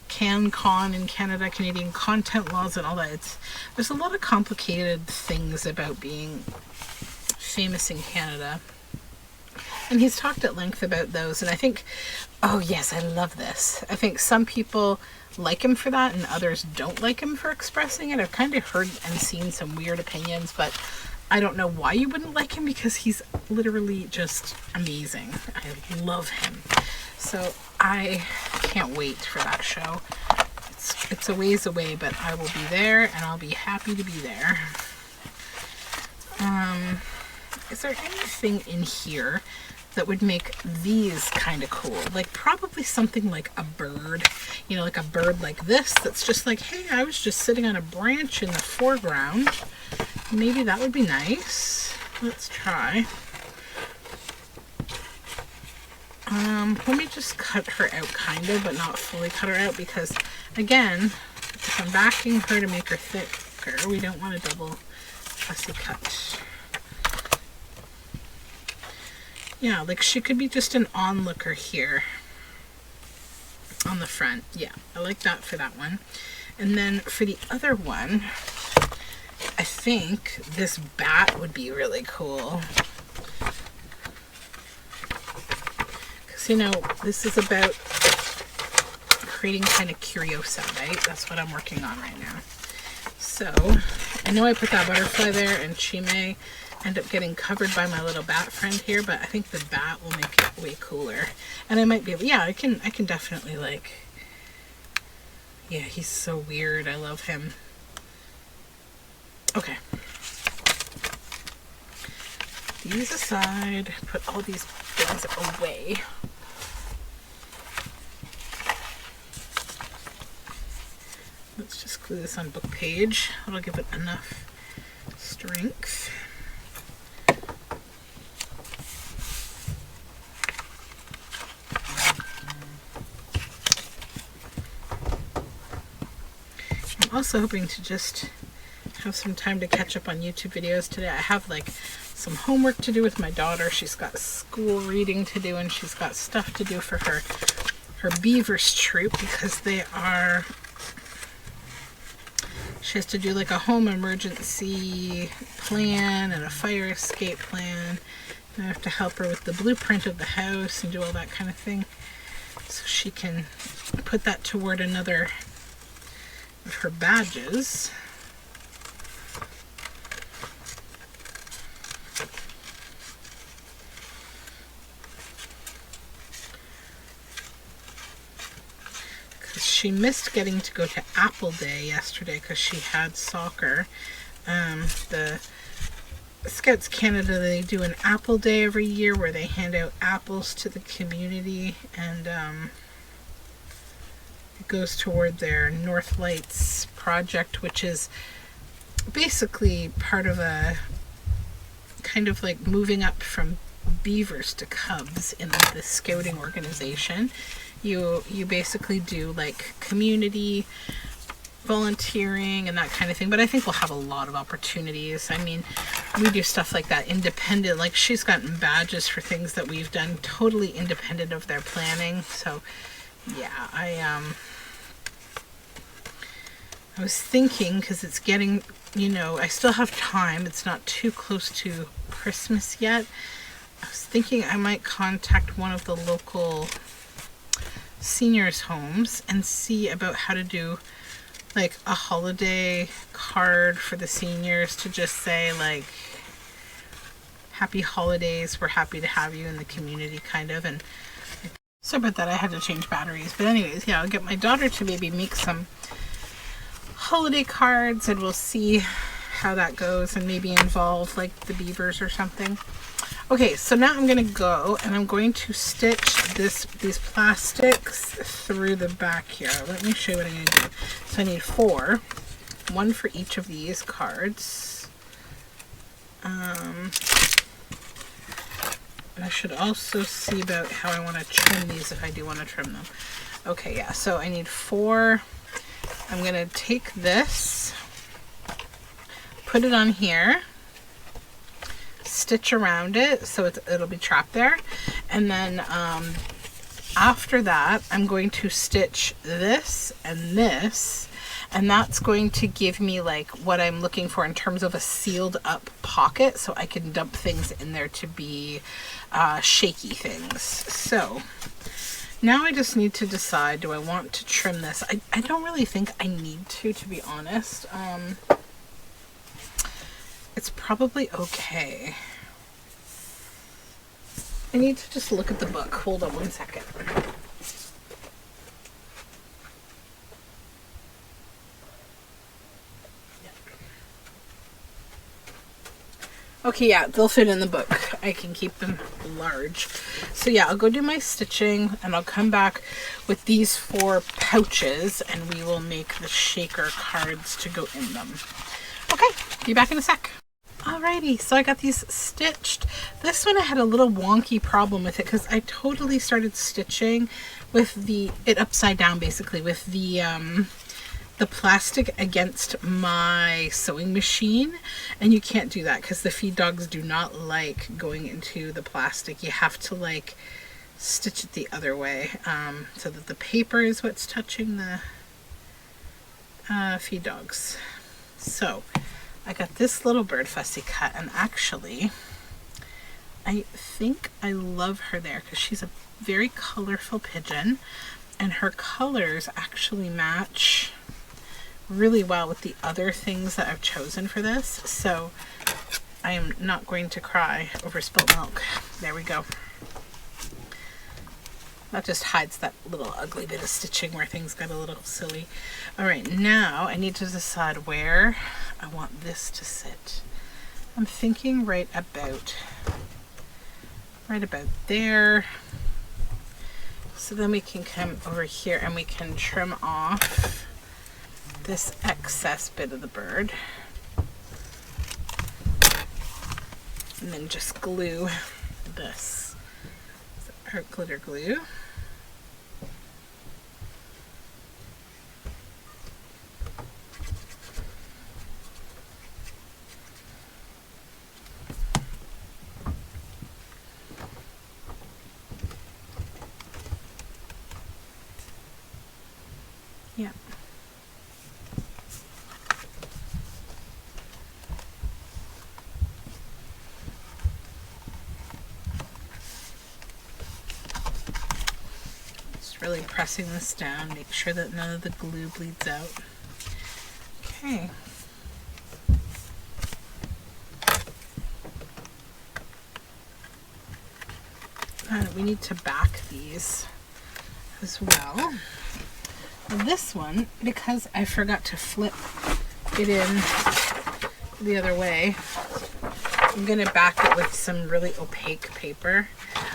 CanCon in Canada, Canadian content laws and all that, there's a lot of complicated things about being famous in Canada. And he's talked at length about those, and I think, oh yes, I love this. I think some people like him for that and others don't like him for expressing it. I've kind of heard and seen some weird opinions, but I don't know why you wouldn't like him, because he's literally just amazing. I love him. So I can't wait for that show. It's a ways away, but I will be there, and I'll be happy to be there. Is there anything in here that would make these kind of cool? Like, probably something like a bird, you know, like a bird like this that's just like, hey, I was just sitting on a branch in the foreground. Maybe that would be nice. Let's try. Let me just cut her out, kind of, but not fully cut her out, because, again, if I'm backing her to make her thicker, we don't want a double fussy cut. Yeah, like, she could be just an onlooker here on the front. Yeah, I like that for that one. And then for the other one, I think this bat would be really cool. Because, you know, this is about creating kind of curiosa, right? That's what I'm working on right now. So, I know I put that butterfly there, and she may end up getting covered by my little bat friend here, but I think the bat will make it way cooler. And I might be able, yeah, I can definitely, like, yeah, he's so weird. I love him. Okay. These aside, put all these things away. Let's just glue this on book page. That'll give it enough strength. I'm also hoping to just have some time to catch up on YouTube videos today. I have, like, some homework to do with my daughter. She's got school reading to do, and she's got stuff to do for her beavers troop, because they are, she has to do, like, a home emergency plan and a fire escape plan. And I have to help her with the blueprint of the house and do all that kind of thing, so she can put that toward another of her badges. Because she missed getting to go to Apple Day yesterday because she had soccer. The Scouts Canada, they do an Apple Day every year where they hand out apples to the community, and it goes toward their North Lights project, which is basically part of a kind of like moving up from beavers to cubs in the scouting organization. You basically do like community volunteering and that kind of thing, but I think we'll have a lot of opportunities. I mean, we do stuff like that independent, like she's gotten badges for things that we've done totally independent of their planning. So yeah, I was thinking, because it's getting, you know, I still have time, it's not too close to Christmas yet, I was thinking I might contact one of the local seniors' homes and see about how to do like a holiday card for the seniors to just say like happy holidays, we're happy to have you in the community kind of. And so about that I had to change batteries, but anyways, yeah, I'll get my daughter to maybe make some holiday cards and we'll see how that goes and maybe involve like the beavers or something. Okay, so now I'm gonna go and I'm going to stitch these plastics through the back here. Let me show you what I'm gonna do. So I need 4, 1 for each of these cards. And I should also see about how I want to trim these if I do want to trim them. Okay, yeah, so I need 4. I'm going to take this, put it on here, stitch around it so it'll be trapped there. And then after that, I'm going to stitch this and this. And that's going to give me like what I'm looking for in terms of a sealed up pocket so I can dump things in there to be shaky things. So now I just need to decide, do I want to trim this? I don't really think I need to be honest. It's probably okay. I need to just look at the book. Hold on one second. Okay, yeah, they'll fit in the book. I can keep them large. So yeah, I'll go do my stitching and I'll come back with these 4 pouches and we will make the shaker cards to go in them. Okay, be back in a sec. Alrighty, so I got these stitched. This one I had a little wonky problem with it because I totally started stitching with it upside down basically with the plastic against my sewing machine, and you can't do that because the feed dogs do not like going into the plastic. You have to like stitch it the other way so that the paper is what's touching the feed dogs. So I got this little bird fussy cut, and actually I think I love her there because she's a very colorful pigeon and her colors actually match really well with the other things that I've chosen for this. So I am not going to cry over spilt milk. There we go. That just hides that little ugly bit of stitching where things got a little silly. All right, now I need to decide where I want this to sit. I'm thinking right about there. So then we can come over here and we can trim off this excess bit of the bird and then just glue this art glitter glue. Yeah. Really pressing this down, make sure that none of the glue bleeds out. Okay. And we need to back these as well. And this one, because I forgot to flip it in the other way, I'm gonna back it with some really opaque paper.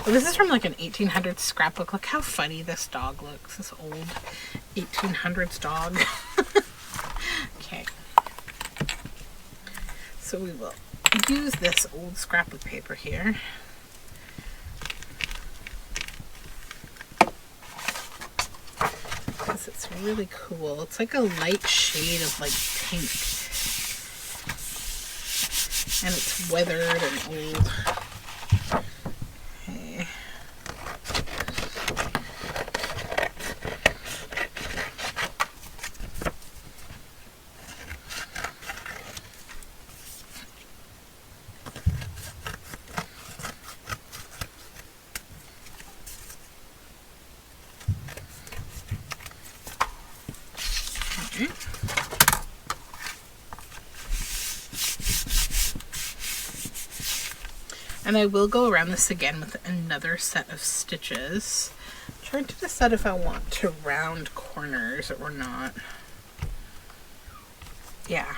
Oh, this is from like an 1800s scrapbook. Look how funny this dog looks. This old 1800s dog. Okay. So we will use this old scrapbook paper here. Because it's really cool. It's like a light shade of like pink. And it's weathered and old. Okay. Okay. And I will go around this again with another set of stitches. I'm trying to decide if I want to round corners or not. Yeah.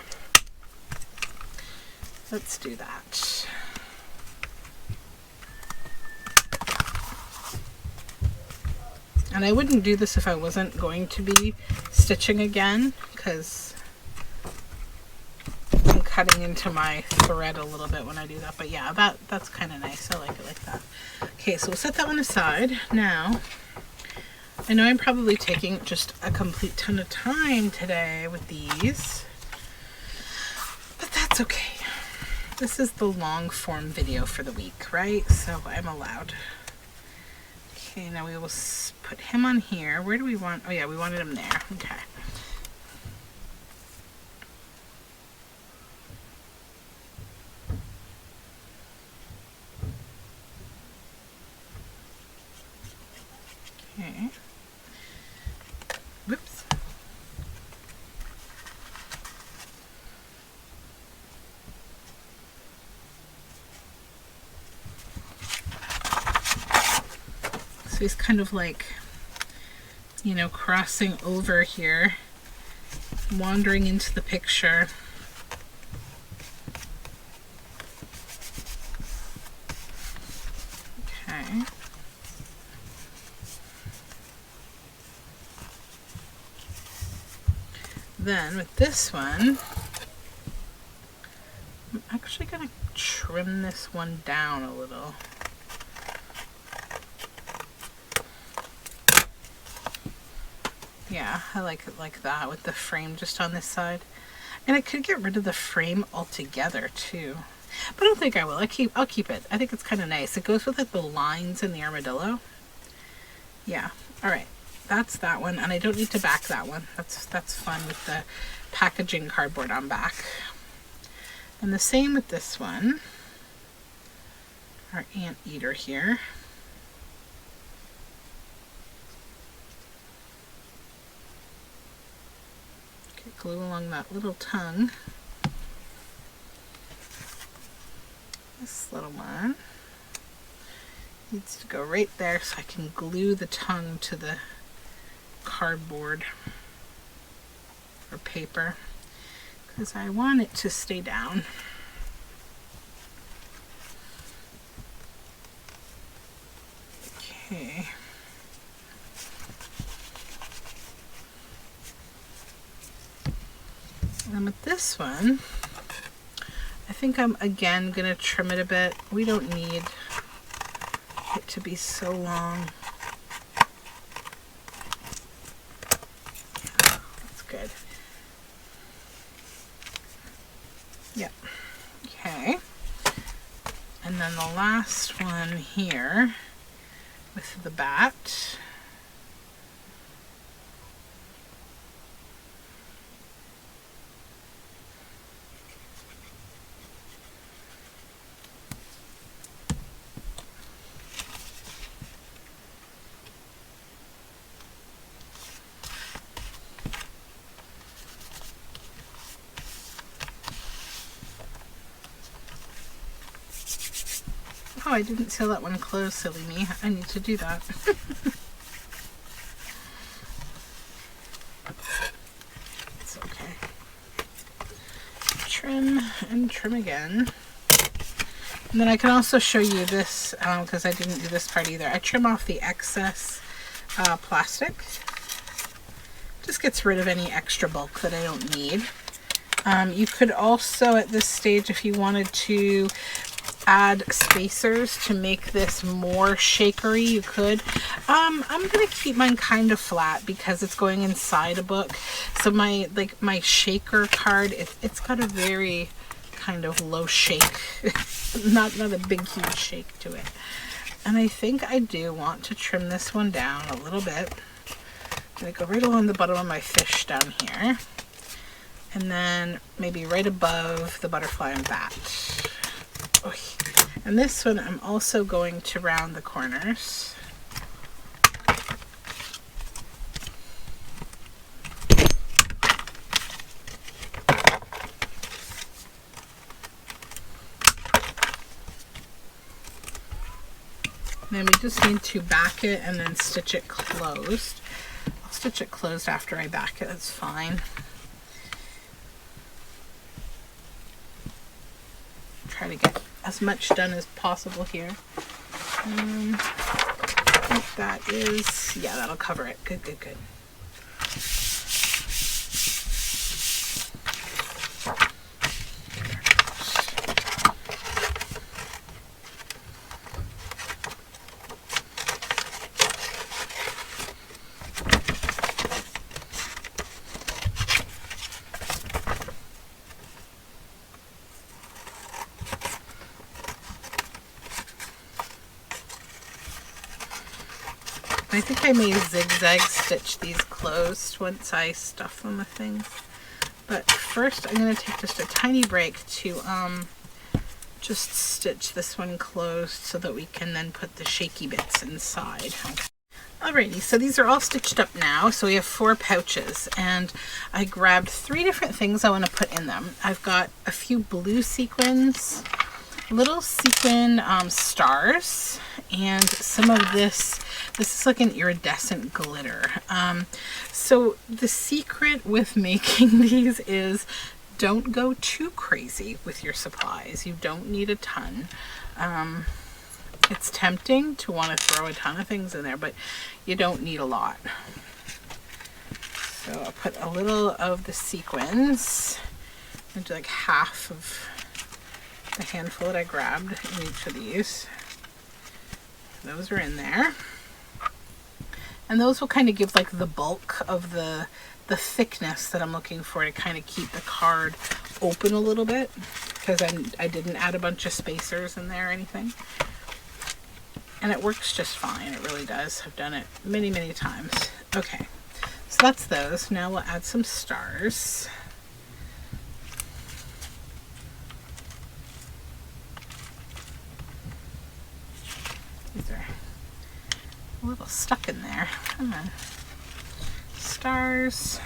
Let's do that. And I wouldn't do this if I wasn't going to be stitching again, because I'm cutting into my thread a little bit when I do that. But yeah, that's kind of nice. I like it like that. Okay, so we'll set that one aside. Now, I know I'm probably taking just a complete ton of time today with these, but that's okay. This is the long form video for the week, right? So I'm allowed. Okay, now we will put him on here. Where do we want? Oh yeah, we wanted him there. Okay. Okay. Whoops. So he's kind of like, you know, crossing over here, wandering into the picture. Okay. Then with this one, I'm actually going to trim this one down a little. Yeah, I like it like that with the frame just on this side. And I could get rid of the frame altogether too. But I don't think I will. I'll keep it. I think it's kind of nice. It goes with like the lines in the armadillo. Yeah. All right. That's that one. And I don't need to back that one. That's fun with the packaging cardboard on back. And the same with this one. Our anteater here. Glue along that little tongue. This little one needs to go right there so I can glue the tongue to the cardboard or paper, because I want it to stay down. Okay. And with this one, I think I'm again going to trim it a bit. We don't need it to be so long. Yeah, that's good. Yep. Okay. And then the last one here with the bat. Oh, I didn't seal that one closed, silly me. I need to do that. It's okay. Trim and trim again. And then I can also show you this, because I didn't do this part either. I trim off the excess plastic. Just gets rid of any extra bulk that I don't need. You could also, at this stage, if you wanted to add spacers to make this more shakery, you could. I'm gonna keep mine kind of flat because it's going inside a book. So my shaker card, it's got a very kind of low shake, not a big huge shake to it. And I think I do want to trim this one down a little bit. I'm gonna go right along the bottom of my fish down here, and then maybe right above the butterfly and bat. Oh, and this one I'm also going to round the corners. then we just need to back it and then stitch it closed. I'll stitch it closed after I back it, that's fine. Try to get as much done as possible here. I think that is, yeah, that'll cover it. Good, good, good. I think I may zigzag stitch these closed once I stuff them with things. But first I'm going to take just a tiny break to just stitch this one closed so that we can then put the shaky bits inside. Okay. Alrighty, so these are all stitched up now. So we have 4 pouches and I grabbed 3 different things I want to put in them. I've got a few blue sequins, little sequin stars, and some of this is like an iridescent glitter. So the secret with making these is don't go too crazy with your supplies. You don't need a ton. It's tempting to want to throw a ton of things in there, but you don't need a lot. So I'll put a little of the sequins into like half of the handful that I grabbed in each of these. Those are in there. And those will kind of give like the bulk of the thickness that I'm looking for to kind of keep the card open a little bit, because I didn't add a bunch of spacers in there or anything. And it works just fine, it really does. I've done it many, many times. Okay, so that's those. Now we'll add some stars. These are a little stuck in there. Come on. Stars.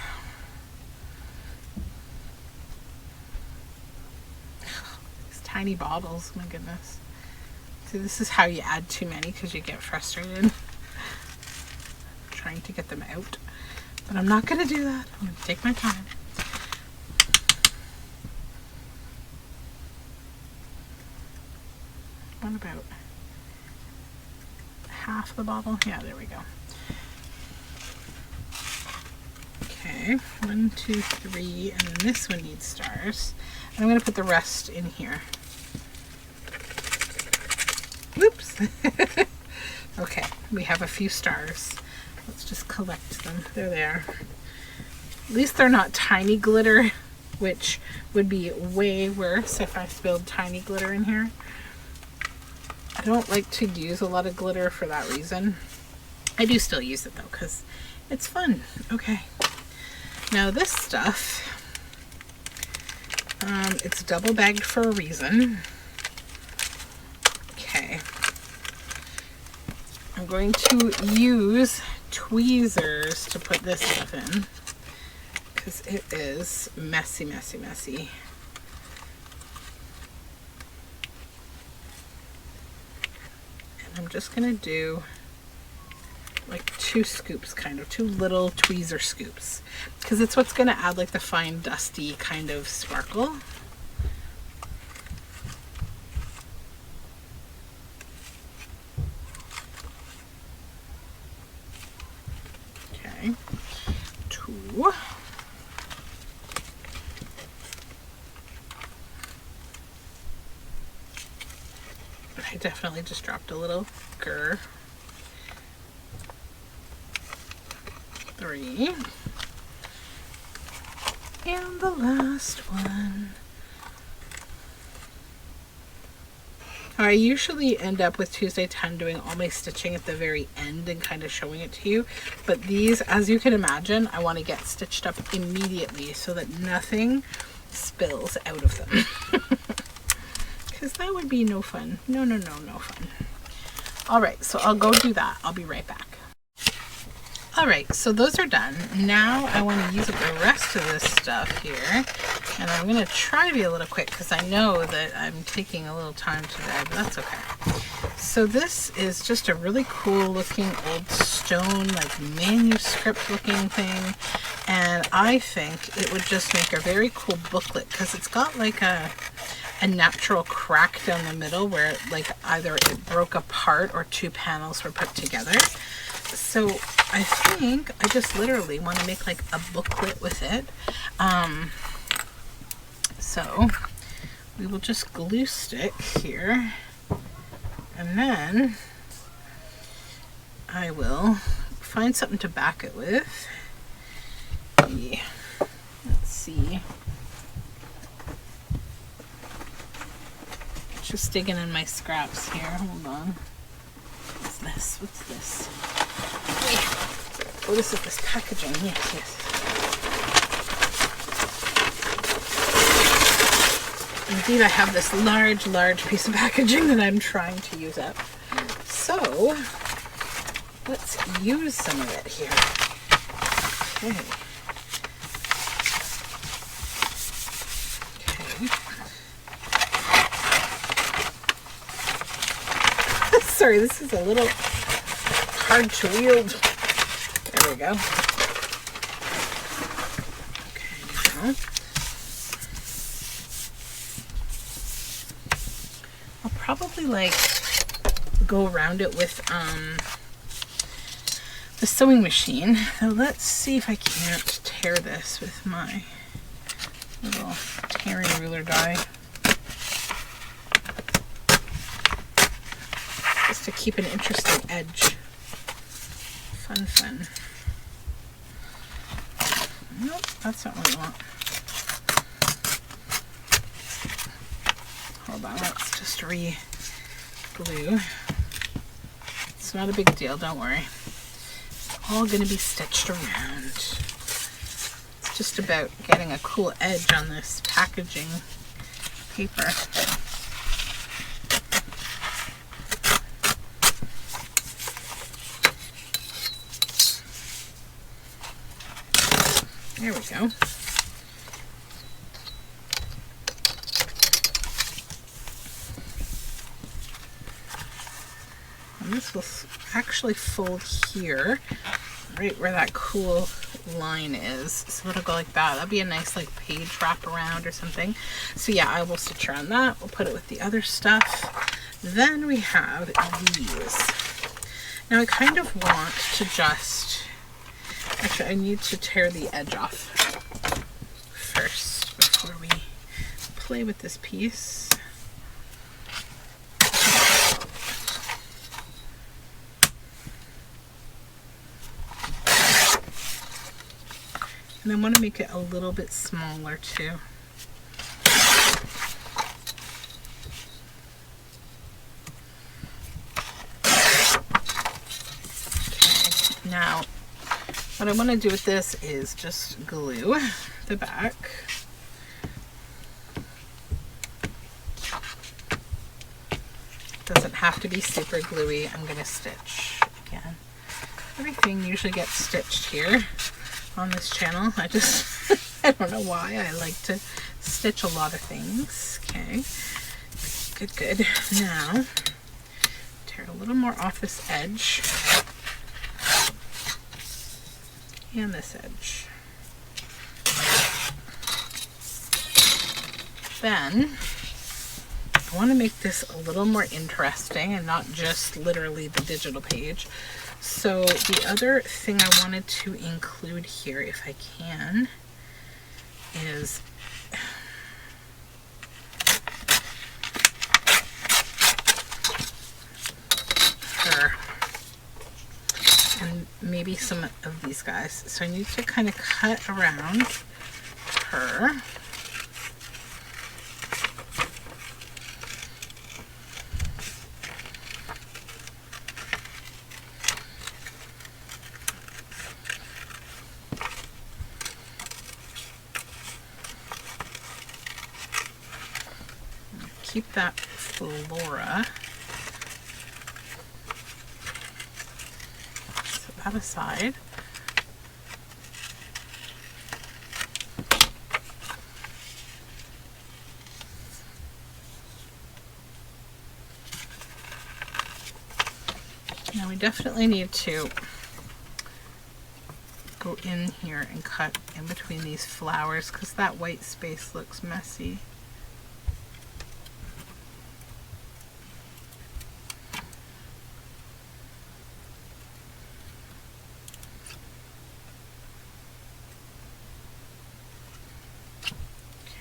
These tiny bottles, my goodness. See, this is how you add too many because you get frustrated trying to get them out. But I'm not going to do that. I'm going to take my time. What about half the bottle? Yeah, there we go. Okay, 1, 2, 3, and then this one needs stars. And I'm going to put the rest in here. Whoops! Okay, we have a few stars. Let's just collect them. There they are. At least they're not tiny glitter, which would be way worse if I spilled tiny glitter in here. I don't like to use a lot of glitter for that reason. I do still use it though, because it's fun. Okay. Now this stuff, it's double bagged for a reason. Okay. I'm going to use tweezers to put this stuff in, because it is messy, messy, messy. I'm just going to do like 2 scoops, kind of 2 little tweezer scoops, because it's what's going to add like the fine dusty kind of sparkle. Okay, 2. I definitely just dropped a little grr. 3. And the last one. I usually end up with Tuesday 10 doing all my stitching at the very end and kind of showing it to you. But these, as you can imagine, I want to get stitched up immediately so that nothing spills out of them. Because that would be no fun. No, no, no, no fun. Alright, so I'll go do that. I'll be right back. Alright, so those are done. Now I want to use up the rest of this stuff here. And I'm going to try to be a little quick because I know that I'm taking a little time today, but that's okay. So this is just a really cool looking old stone, like manuscript looking thing. And I think it would just make a very cool booklet because it's got like a natural crack down the middle where like either it broke apart or two panels were put together. So I think I just literally want to make like a booklet with it. So we will just glue stick here, and then I will find something to back it with. Yeah. Let's see. Just digging in my scraps here. Hold on. What's this? What's this? Oh, this is this packaging. Yes, yes. Indeed, I have this large piece of packaging that I'm trying to use up. So, let's use some of it here. Okay. Sorry, this is a little hard to wield. There we go. Okay, now I'll probably like go around it with the sewing machine. So let's see if I can't tear this with my little tearing ruler die. To keep an interesting edge. Fun. Nope, that's not what I want. Hold on, let's just re-glue. It's not a big deal, don't worry. It's all going to be stitched around. It's just about getting a cool edge on this packaging paper. There we go. And this will actually fold here, right where that cool line is. So it'll go like that. That'd be a nice like page wrap around or something. So yeah, I will stitch around that. We'll put it with the other stuff. Then we have these. Now I kind of want to just... Actually, I need to tear the edge off first before we play with this piece. And I want to make it a little bit smaller too. Okay, now what I want to do with this is just glue the back. Doesn't have to be super gluey. I'm going to stitch again. Everything usually gets stitched here on this channel. I don't know why. I like to stitch a lot of things. Okay. Good. Now, tear a little more off this edge. And this edge. Then I want to make this a little more interesting and not just literally the digital page. So the other thing I wanted to include here, if I can, is her. And maybe some of these guys. So I need to kind of cut around her. Keep that flora. Set that aside. I definitely need to go in here and cut in between these flowers because that white space looks messy.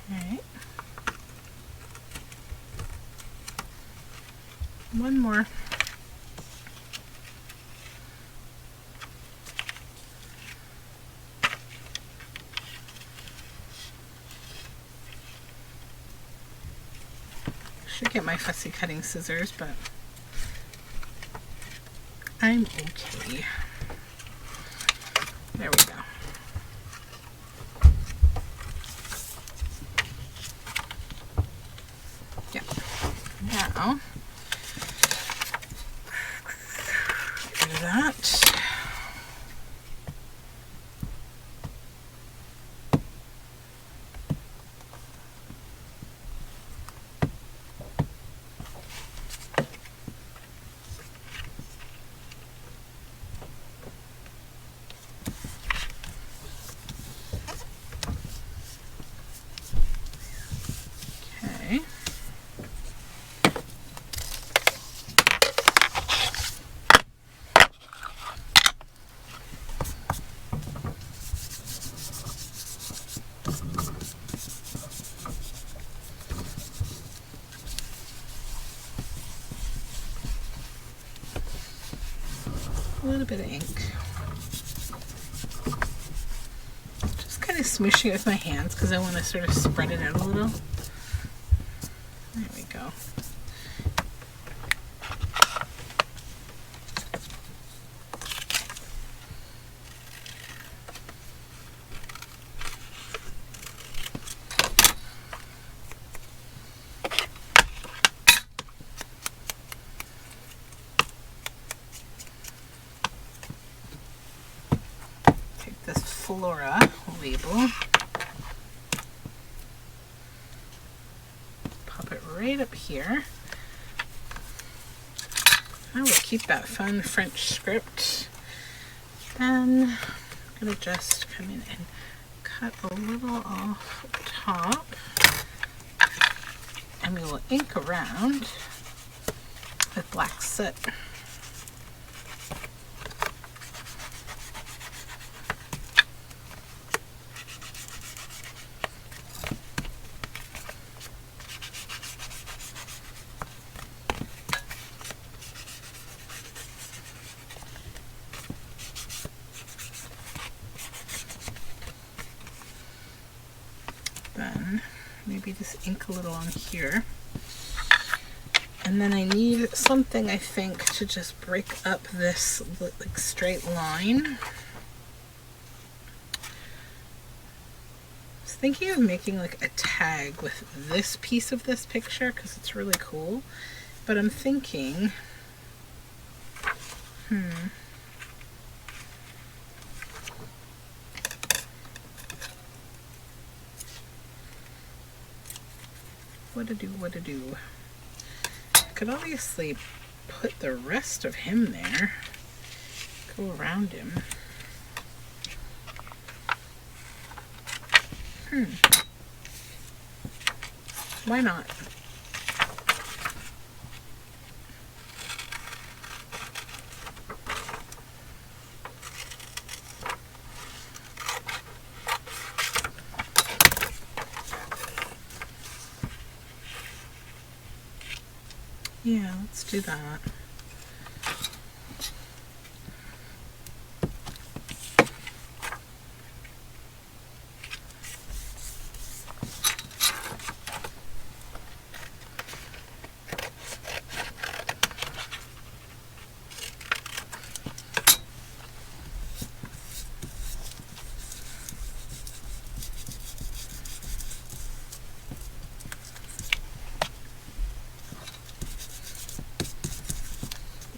Okay. One more. Should get my fussy cutting scissors, but I'm okay. There we go. Yeah. Now, get rid of that. Okay. A little bit of ink. Just kind of smooshing it with my hands because I want to sort of spread it out a little. There we go. This Flora label, pop it right up here. I will keep that fun French script. Then I'm going to just come in and cut a little off top, and we will ink around with black soot. Then maybe just ink a little on here. And then I need something, I think, to just break up this like straight line. I was thinking of making like a tag with this piece of this picture because it's really cool. But I'm thinking, what to do. I could obviously put the rest of him there, go around him. Why not? Yeah, let's do that.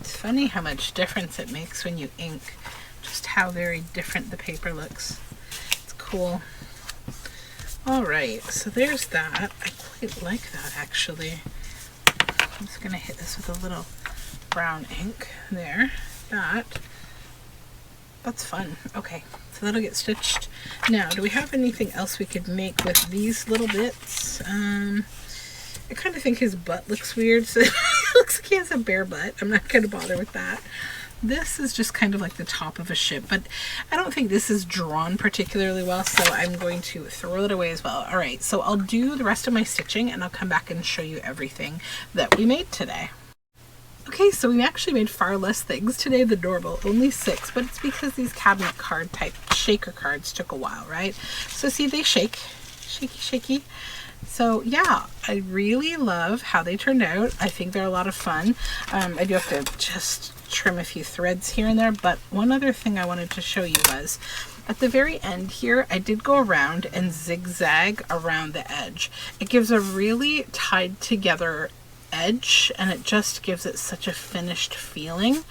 Funny how much difference it makes when you ink, just how very different the paper looks. It's cool. Alright, so there's that. I quite like that actually. I'm just going to hit this with a little brown ink there. that. That's fun. Okay, so that'll get stitched. Now, do we have anything else we could make with these little bits? I kind of think his butt looks weird, so it looks like he has a bare butt. I'm not going to bother with that. This is just kind of like the top of a ship, but I don't think this is drawn particularly well, so I'm going to throw it away as well. All right, so I'll do the rest of my stitching and I'll come back and show you everything that we made today. Okay, so we actually made far less things today than normal, only 6, but it's because these cabinet card type shaker cards took a while, right? So see, they shake, shaky, shaky. So yeah, I really love how they turned out. I think they're a lot of fun. I do have to just trim a few threads here and there, but one other thing I wanted to show you was at the very end here, I did go around and zigzag around the edge. It gives a really tied together edge, and it just gives it such a finished feeling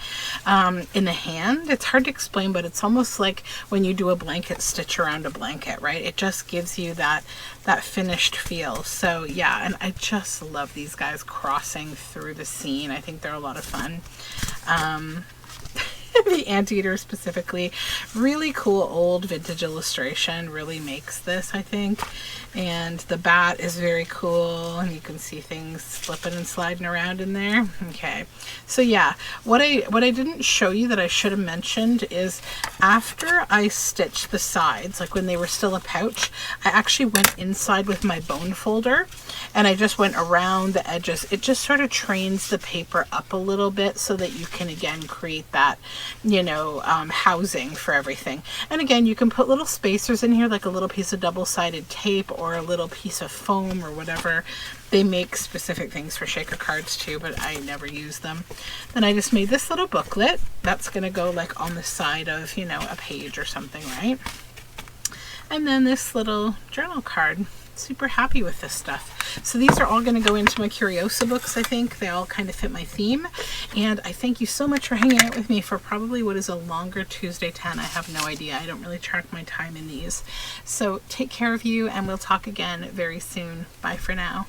in the hand. It's hard to explain, but it's almost like when you do a blanket stitch around a blanket, right? It just gives you that finished feel. So yeah, and I just love these guys crossing through the scene. I think they're a lot of fun. The anteater specifically, really cool old vintage illustration, really makes this, I think. And the bat is very cool, and you can see things slipping and sliding around in there. Okay, so yeah, what I didn't show you that I should have mentioned is after I stitched the sides, like when they were still a pouch, I actually went inside with my bone folder and I just went around the edges. It just sort of trains the paper up a little bit so that you can again create that, you know, housing for everything. And again, you can put little spacers in here, like a little piece of double-sided tape or a little piece of foam or whatever. They make specific things for shaker cards too, but I never use them. Then I just made this little booklet that's going to go like on the side of, you know, a page or something, right? And then this little journal card. Super happy with this stuff. So these are all going to go into my Curiosa books. I think they all kind of fit my theme, and I thank you so much for hanging out with me for probably what is a longer Tuesday 10. I have no idea. I don't really track my time in these. So take care of you, and we'll talk again very soon. Bye for now.